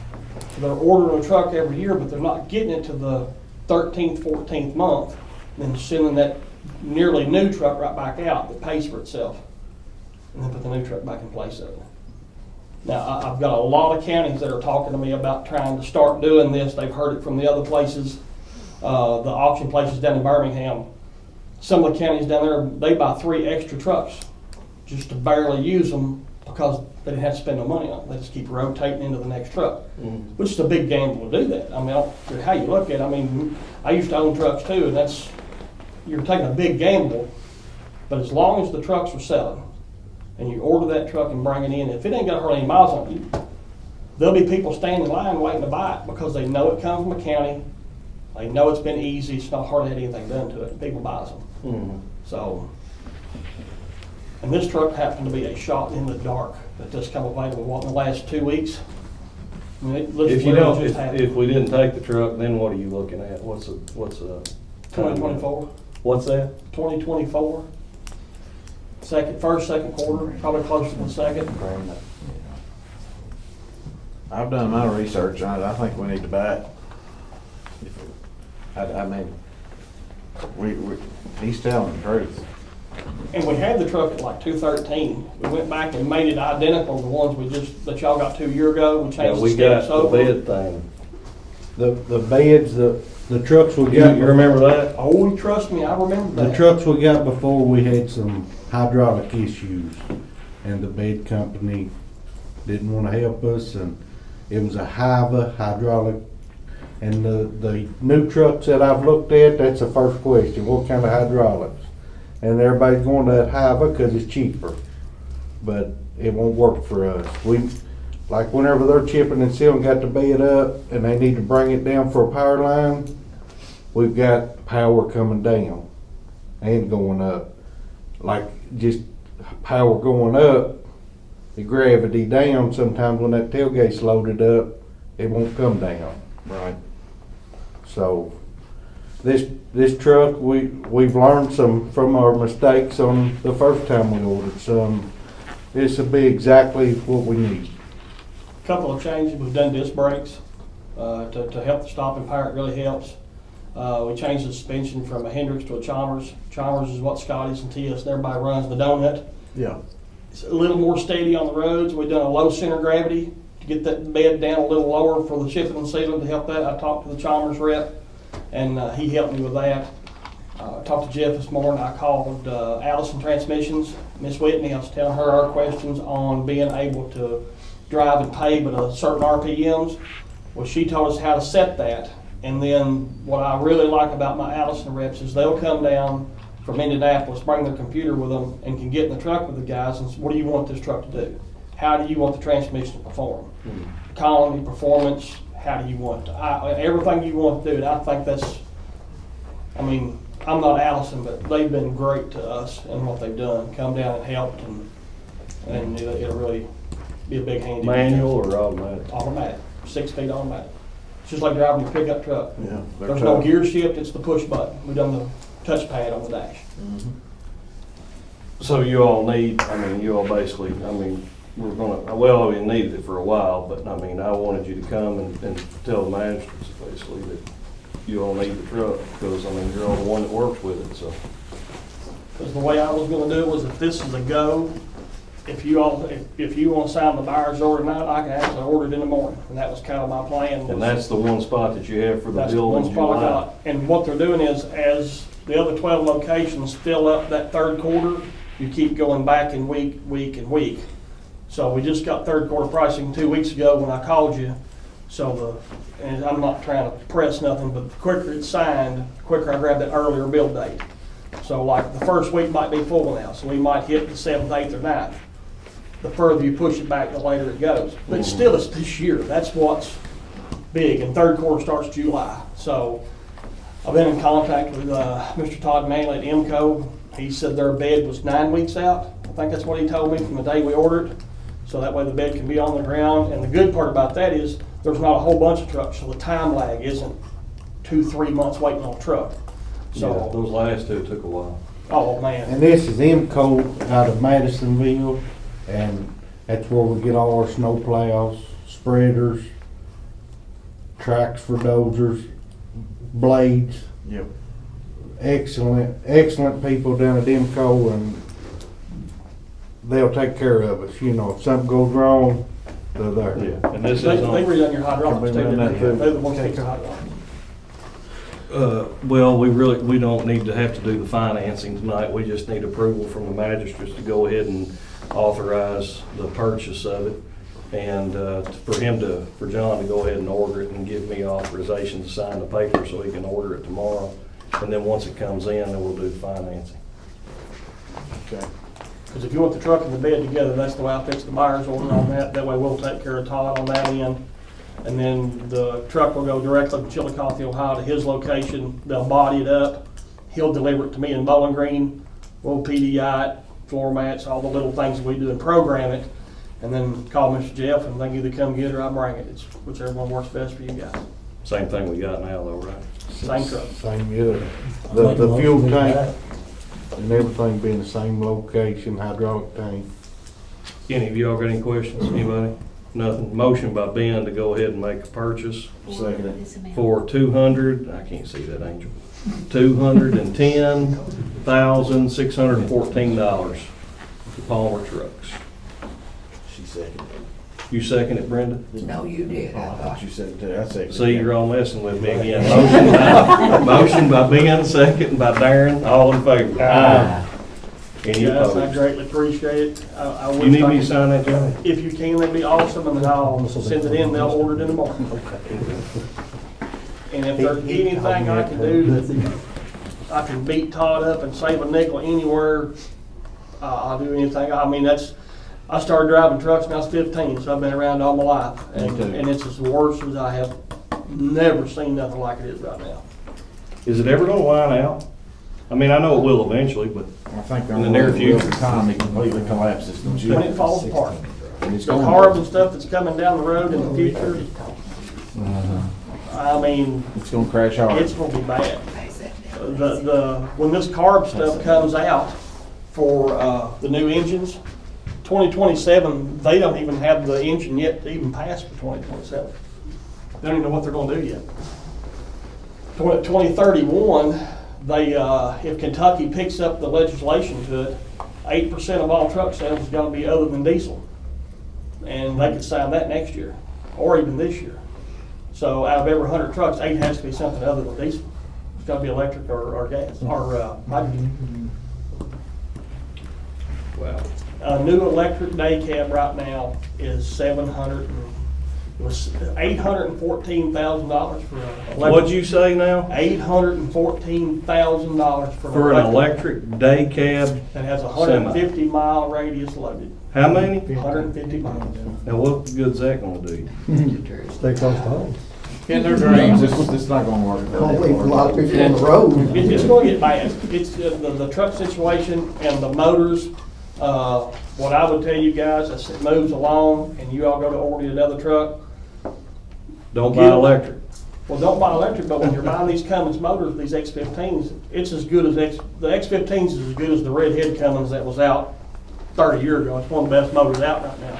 So they're ordering a truck every year, but they're not getting it to the 13th, 14th month, and then sending that nearly new truck right back out that pays for itself, and then put the new truck back in place of it. Now, I've got a lot of counties that are talking to me about trying to start doing this. They've heard it from the other places, the auction places down in Birmingham. Some of the counties down there, they buy 3 extra trucks just to barely use them because they didn't have to spend no money on it. They just keep rotating into the next truck, which is a big gamble to do that. I mean, I don't care how you look at it. I mean, I used to own trucks too, and you're taking a big gamble, but as long as the trucks are selling, and you order that truck and bring it in, if it ain't got hardly any miles on it, there'll be people standing in line waiting to buy it because they know it comes from a county, they know it's been easy, it's not hardly had anything done to it, and people buys them. So, and this truck happened to be a shot in the dark that just come available in the last 2 weeks. I mean, it looks If you like it don't, just happened. if we didn't take the truck, then what are you looking at? What's 2024. What's that? 2024. First, second quarter, probably closer to the second. I've done my research on it. I think we need to buy it. I mean, he's telling the truth. And we had the truck at like 213. We went back and made it identical to the ones that y'all got 2 years ago. We Yeah, changed the we got steps the over. bed thing. The beds, the trucks we You got. remember that? Oh, trust me, I remember The that. trucks we got before, we had some hydraulic issues, and the bed company didn't want to help us, and it was a hydraulic. And the new trucks that I've looked at, that's the first question, what kind of hydraulics? And everybody's going to that Hiva because it's cheaper, but it won't work for us. Like whenever they're chipping and sealing, got the bed up, and they need to bring it down for a power line, we've got power coming down and going up. Like just power going up, the gravity down, sometimes when that tailgate's loaded up, it won't come down. Right. So this truck, we've learned some from our mistakes on the first time we ordered some. This will be exactly what we need. Couple of changes. We've done disc brakes to help the stopping power. It really helps. We changed the suspension from a Hendrix to a Chalmers. Chalmers is what Scotty's and TS and everybody runs, the donut. Yeah. It's a little more steady on the roads. We've done a low center gravity to get that bed down a little lower for the shipping and sealing to help that. I talked to the Chalmers rep, and he helped me with that. Talked to Jeff this morning. I called Allison Transmissions, Miss Whitney. I was telling her our questions on being able to drive and pave at a certain RPMs. Well, she told us how to set that. And then what I really like about my Allison reps is they'll come down from Indianapolis, bring their computer with them, and can get in the truck with the guys and say, what do you want this truck to do? How do you want the transmission to perform? Economy, performance, how do you want it? Everything you want to do. And I think that's, I mean, I'm not Allison, but they've been great to us in what they've done. Come down and helped, and it'll really be a big hand. Manual or automatic? Automatic, 6-speed automatic. It's just like driving your pickup truck. Yeah. There's no gear shift, it's the push button. We've done the touchpad on the dash. So you all need, I mean, you all basically, I mean, we're gonna, well, we needed it for a while, but I mean, I wanted you to come and tell the magistrates basically that you all need the truck, because I mean, you're all the one that works with it, so. Because the way I was gonna do it was if this is a go, if you want to sign the buyer's order tonight, I can actually order it in the morning. And that was kind of my plan. And that's the one spot that you have for the That's bill the in one spot I July. got. And what they're doing is, as the other 12 locations fill up that third quarter, you keep going back in week, and week. So we just got third quarter pricing 2 weeks ago when I called you. So and I'm not trying to press nothing, but the quicker it's signed, the quicker I grab that earlier bill date. So like the first week might be full now, so we might hit the 7th, 8th, or 9th. The further you push it back, the later it goes. But still, it's this year. That's what's big. And third quarter starts July. So I've been in contact with Mr. Todd Manley at IMCO. He said their bed was 9 weeks out. I think that's what he told me from the day we ordered. So that way the bed can be on the ground. And the good part about that is there's not a whole bunch of trucks, so the time lag isn't 2-3 months waiting on a truck. So Yeah, those last two took a while. Oh man. And this is IMCO out of Madisonville, and that's where we get all our snow plows, spreaders, tracks for dozers, blades. Yep. Excellent people down at IMCO, and they'll take care of us. You know, if something goes wrong, they're there. Yeah, and this They is on. redone your hydraulics too. Can we run that through? They're the ones that fix the hydraulics. Well, we don't need to have to do the financing tonight. We just need approval from the magistrates to go ahead and authorize the purchase of it. And for John to go ahead and order it and give me authorization to sign the paper so he can order it tomorrow. And then once it comes in, then we'll do the financing. Okay. Because if you want the truck and the bed together, that's the way I fix the buyer's order on that. That way we'll take care of Todd on that end. And then the truck will go directly from Chillicothe, Ohio to his location. They'll body it up. He'll deliver it to me in Bowling Green. We'll PDI it, floor mats, all the little things that we do and program it. And then call Mr. Jeff and they can either come get it or I bring it. It's whichever one works best for you guys. Same thing we got now though, right? Same truck. Same, yeah. The fuel tank and everything being the same location, hydraulic tank. Any of y'all got any questions? Anybody? Nothing. Motion by Ben to go ahead and make a purchase This amount. for 200. I can't see that, Angel. $210,614 to Palmer Trucks. She seconded it. You second it, Brenda? No, you did. Oh, I thought you said it too. I seconded it. See, you're all messing with me again. Motion by Ben, second by Darren, all in favor? Aye. Any Yes, I opposed? greatly appreciate it. I You wish need I me to could- sign that, Johnny? If you can, that'd be awesome, and then I'll send it in, they'll order it in the morning. And if there's anything I can do that I can beat Todd up and save a nickel anywhere, I'll do anything. I mean, I started driving trucks when I was 15, so I've been around all my life. And it's as worse as I have never seen nothing like it is right now. Is it ever gonna line out? I mean, I know it will eventually, but I think in the near future. the economy completely collapses, don't you? When it falls apart. And it's The going carbon stuff that's coming down the road in the future, I mean, It's gonna crash hard. it's gonna be bad. When this carb stuff comes out for, the new engines, 2027, they don't even have the engine yet to even pass for 2027. They don't even know what they're gonna do yet. 2031, if Kentucky picks up the legislation to it, 8% of all truck sales is gonna be other than diesel. And they could sign that next year, or even this year. So out of every 100 trucks, 8 has to be something other than diesel. It's gotta be electric or gas, or hydrogen. Wow. A new electric day cab right now is $814,000 for an electric. What'd you say now? $814,000 For an electric day cab? That has a 150-mile radius loaded. How many? 150 miles. Now, what good's that gonna do? Stay close to home. In their dreams, it's not gonna work. Gonna leave a lot of people on the road. It's going to get bad. It's the truck situation and the motors. What I would tell you guys, as it moves along and you all go to order another truck, Don't buy electric. well, don't buy electric, but when you're buying these Cummins motors, these X15s, it's as good as the X15s is as good as the redhead Cummins that was out 30 years ago. It's one of the best motors out right now.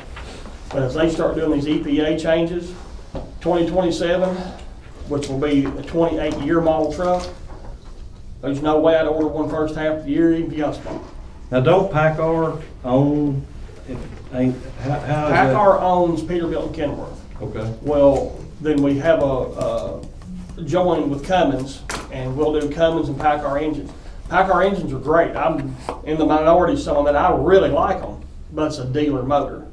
But as they start doing these EPA changes, 2027, which will be a 28-year model truck, there's no way I'd order one first half of the year, even if you got a spot. Now, don't PACCAR own, how is that? PACCAR owns Peterbilt and Kenworth. Okay. Well, then we have a join with Cummins, and we'll do Cummins and PACCAR engines. PACCAR engines are great. I'm in the minority some of that. I really like them, but it's a dealer motor.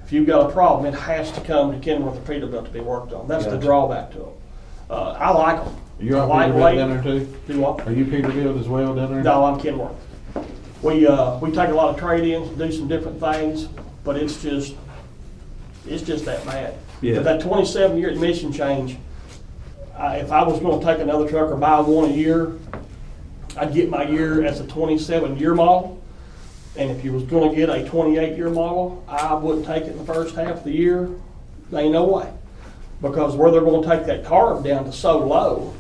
If you've got a problem, it has to come to Kenworth or Peterbilt to be worked on. That's the drawback to them. I like them. You are Peterbilt down there too? Do what? Are you Peterbilt as well down there? No, I'm Kenworth. We take a lot of trade-ins and do some different things, but it's just that bad. Yeah. But that 27-year emission change, if I was gonna take another truck or buy one a year, I'd get my year as a 27-year model. And if you was gonna get a 28-year model, I wouldn't take it in the first half of the year. There ain't no way. Because where they're gonna take that carb down to so low,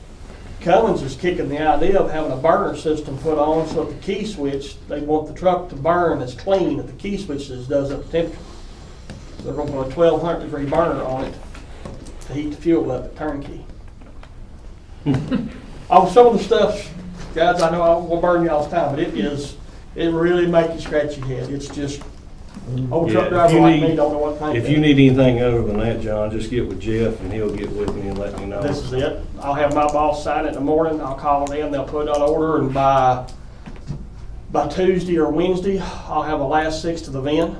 Cummins is kicking the idea of having a burner system put on so that the key switch, they want the truck to burn as clean as the key switch does up the temperature. They're gonna put a 1200-degree burner on it to heat the fuel up at turnkey. Some of the stuff, guys, I know I will burn you all the time, but it really makes you scratch your head. It's just, old truck driver like me don't know what to think. If you need anything other than that, John, just get with Jeff and he'll get with me and let me know. This is it. I'll have my boss sign it in the morning. I'll call them in. They'll put it on order, and by Tuesday or Wednesday, I'll have the last 6 to the VIN.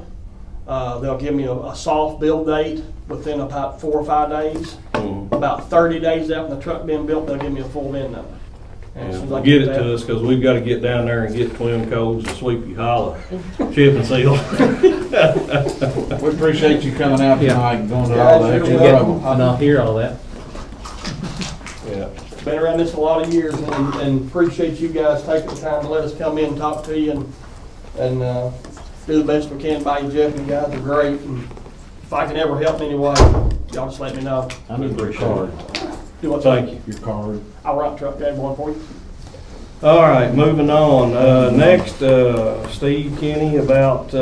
They'll give me a soft build date within about 4 or 5 days. About 30 days after the truck being built, they'll give me a full VIN number. And Get it to us, because we've got to get down there and get Twin Coves and Sleepy Hollow chip and seal. We appreciate you coming out tonight and going to all the extra trouble. I'll hear all that. Yeah. Been around this a lot of years, and appreciate you guys taking the time to let us come in and talk to you and do the best we can by you, Jeff. You guys are great. And if I can ever help in any way, y'all just let me know. I need your card. Do what? Thank you. Your card. I'll write truck day one for you. All right, moving on. Next, Steve Kenny, about,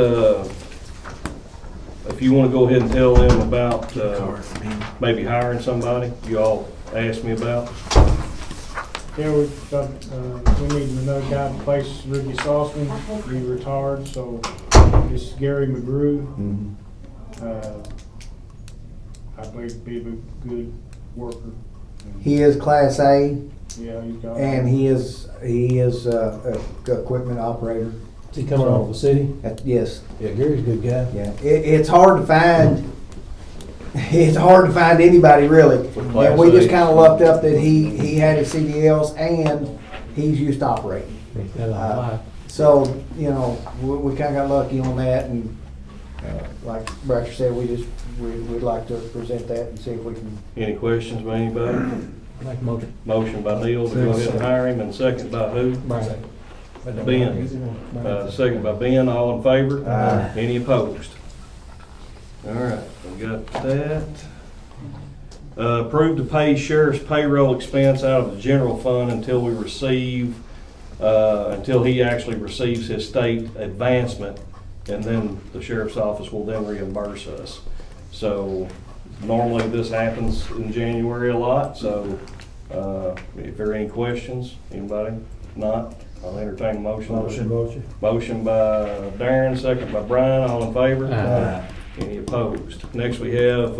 if you want to go ahead and tell them about maybe hiring somebody you all asked me about. Yeah, we need another guy to replace Ricky Sauceman. He retired, so this is Gary McGrew. I believe he'd be a good worker. He is Class A, Yeah, he's got. and he is a equipment operator. Is he coming out of the city? Yes. Yeah, Gary's a good guy. Yeah, it's hard to find. It's hard to find anybody really, and we just kind of lucked up that he had his CDLs and he's used to operating. So you know, we kind of got lucky on that, and like Bratcher said, we'd like to present that and see if we can. Any questions by anybody? Make a motion. Motion by Neil to go ahead and hire him, and second by who? Ben. Second by Ben, all in favor? Aye. Any opposed? All right, we got that. Approve to pay sheriff's payroll expense out of the general fund until he actually receives his state advancement, and then the sheriff's office will then reimburse us. So normally this happens in January a lot, so if there are any questions, anybody? Not? I'll entertain a motion. Motion by Darren, second by Brian, all in favor? Aye. Any opposed? Next we have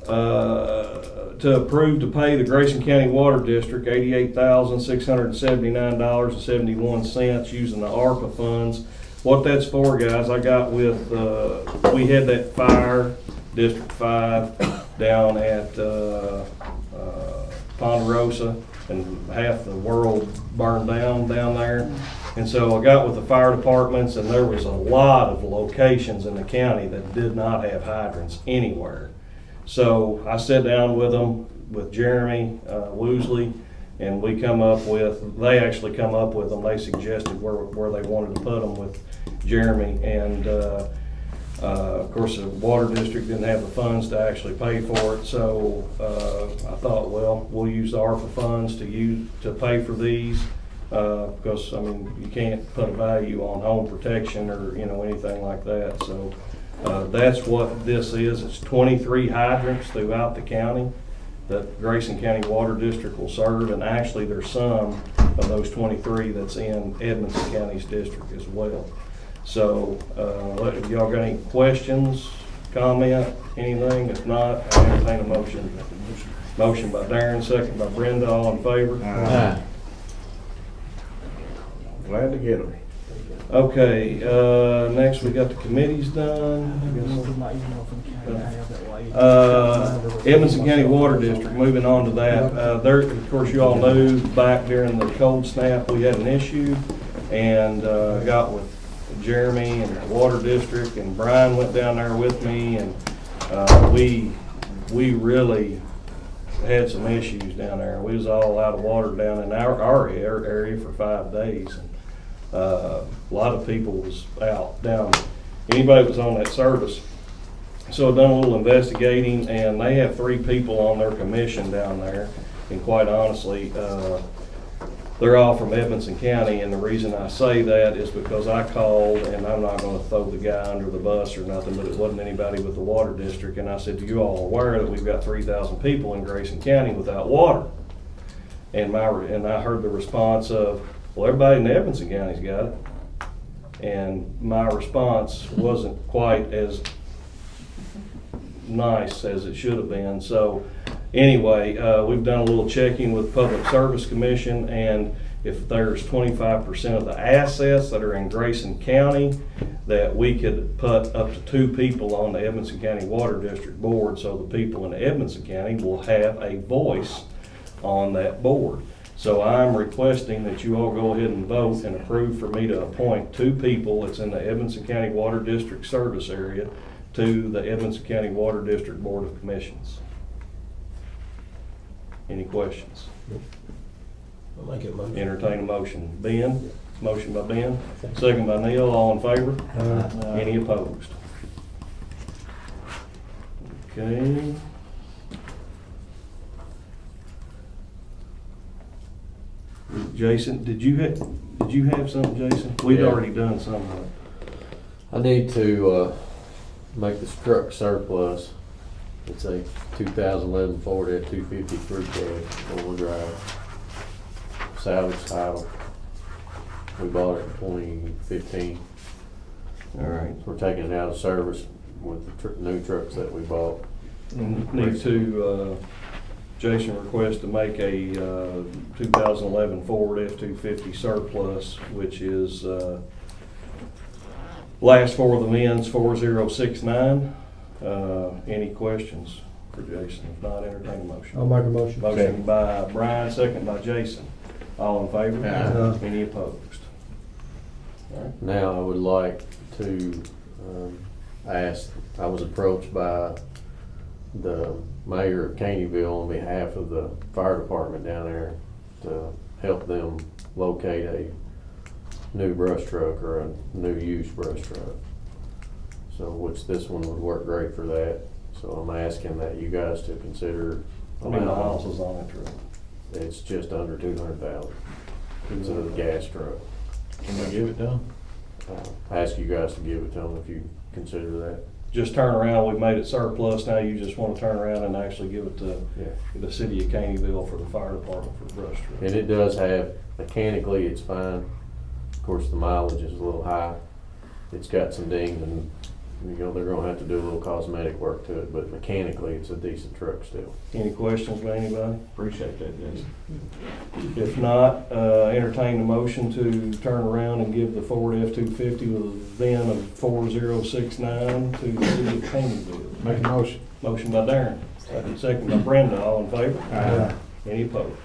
to approve to pay the Grayson County Water District $88,679.71 using the ARPA funds. What that's for, guys, I got with, we had that fire, District 5, down at Ponderosa, and half the world burned down there. And so I got with the fire departments, and there was a lot of locations in the county that did not have hydrants anywhere. So I sat down with them, with Jeremy Woosley, and we come up with, they actually come up with them, they suggested where they wanted to put them with Jeremy. And of course, the water district didn't have the funds to actually pay for it, so I thought, well, we'll use the ARPA funds to pay for these, because I mean, you can't put a value on home protection or anything like that. So that's what this is. It's 23 hydrants throughout the county that Grayson County Water District will serve, and actually there's some of those 23 that's in Edmonson County's district as well. So, if y'all got any questions, comment, anything? If not, I entertain a motion. Motion by Darren, second by Brenda, all in favor? Aye. Glad to get them. Okay, next we got the committees done. Edmonson County Water District, moving on to that. There, of course, you all knew back during the cold snap, we had an issue, and got with Jeremy and the Water District, and Brian went down there with me, and we really had some issues down there. We was all out of water down in our area for 5 days. And, a lot of people was out down, anybody that was on that service. So I've done a little investigating, and they have 3 people on their commission down there, and quite honestly, they're all from Edmonson County, and the reason I say that is because I called, and I'm not gonna throw the guy under the bus or nothing, but it wasn't anybody with the water district, and I said, "Do you all aware that we've got 3,000 people in Grayson County without water?" And I heard the response of, "Well, everybody in Edmonson County's got it." And my response wasn't quite as nice as it should have been. So anyway, we've done a little checking with Public Service Commission, and if there's 25% of the assets that are in Grayson County, that we could put up to 2 people on the Edmonson County Water District Board, so the people in Edmonson County will have a voice on that board. So I'm requesting that you all go ahead and vote and approve for me to appoint 2 people that's in the Edmonson County Water District service area to the Edmonson County Water District Board of Commissions. Any questions? I'll make it a motion. Entertain a motion. Ben, motion by Ben, second by Neil, all in favor? Any opposed? Okay. Jason, did you have something, Jason? We'd already done some of it. I need to make this truck surplus It's a 2011 Ford F-250 crew cab, four-wheel drive, salvage title. We bought it in 2015. All right. We're taking it out of service with the new trucks that we bought. Need to, Jason requests to make a 2011 Ford F-250 surplus, which is last four of the men's 4069. Any questions for Jason? If not, entertain a motion. I'll make a motion. Motion by Brian, second by Jason. All in favor? Any opposed? All right. Now I would like to ask, I was approached by the mayor of Caneyville on behalf of the fire department down there to help them locate a new brush truck or a new used brush truck. So, which this one would work great for that. So I'm asking that you guys to consider. How many miles is on that truck? It's just under 200,000. It's a gas truck. Can we give it to them? I ask you guys to give it to them if you consider that. Just turn around, we made it surplus, now you just want to turn around and actually give it to the city of Caneyville for the fire department for brush truck. And it does have, mechanically it's fine. Of course, the mileage is a little high. It's got some dings and, you know, they're gonna have to do a little cosmetic work to it, but mechanically it's a decent truck still. Any questions by anybody? Appreciate that, Jason. If not, entertain the motion to turn around and give the Ford F-250 with a VIN of 4069 to the city of Caneyville. Make a motion. Motion by Darren, second by Brenda, all in favor? Any opposed?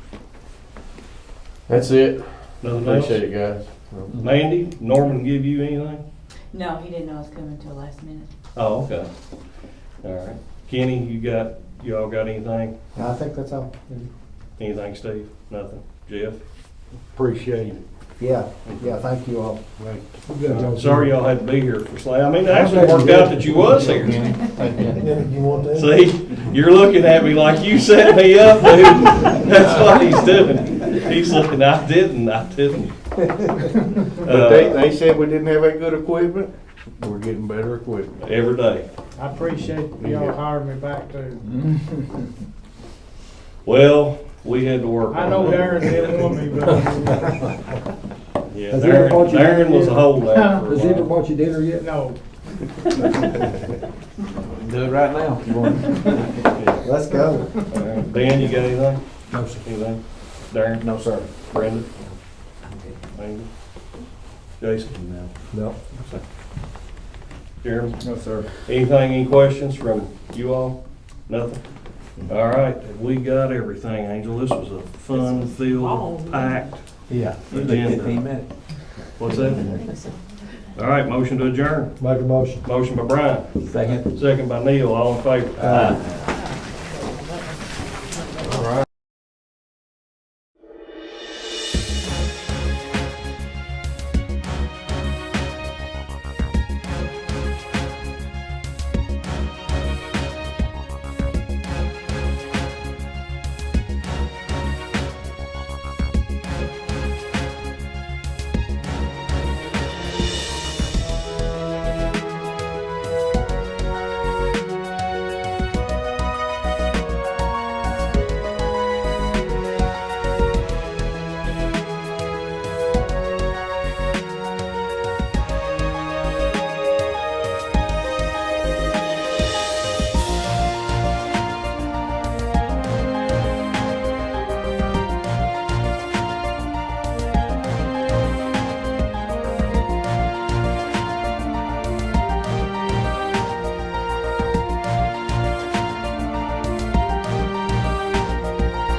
That's it. Nothing else? Appreciate it, guys. Mandy, Norman give you anything? No, he didn't know I was coming until last minute. Oh, okay. All right. Kenny, y'all got anything? I think that's all. Anything, Steve? Nothing? Jeff? Appreciate it. Yeah, thank you all. Sorry y'all had to be here for Slay. I mean, it actually worked out that you was here. You want that? See, you're looking at me like you set me up, dude. That's what he's doing. He's looking, I didn't. But they said we didn't have that good equipment. We're getting better equipment. Every day. I appreciate y'all hiring me back too. Well, we had to work I on know that. Darren didn't want me, but. Yeah, Has he ever bought you Darren dinner was a yet? holdout for a Has he ever while. bought you dinner yet? No. Do it right now if you want. Let's go. Ben, you got anything? No, sir. Anything? Darren? No, sir. Brandon? Andy? Jason? No. Jeremy? No, sir. Anything, any questions from you all? Nothing? All right, we got everything, Angel. This was a fun-filled, packed Yeah. agenda. What's that? All right, motion to adjourn. Make a motion. Motion by Brian. Second. Second by Neil, all in favor? Aye.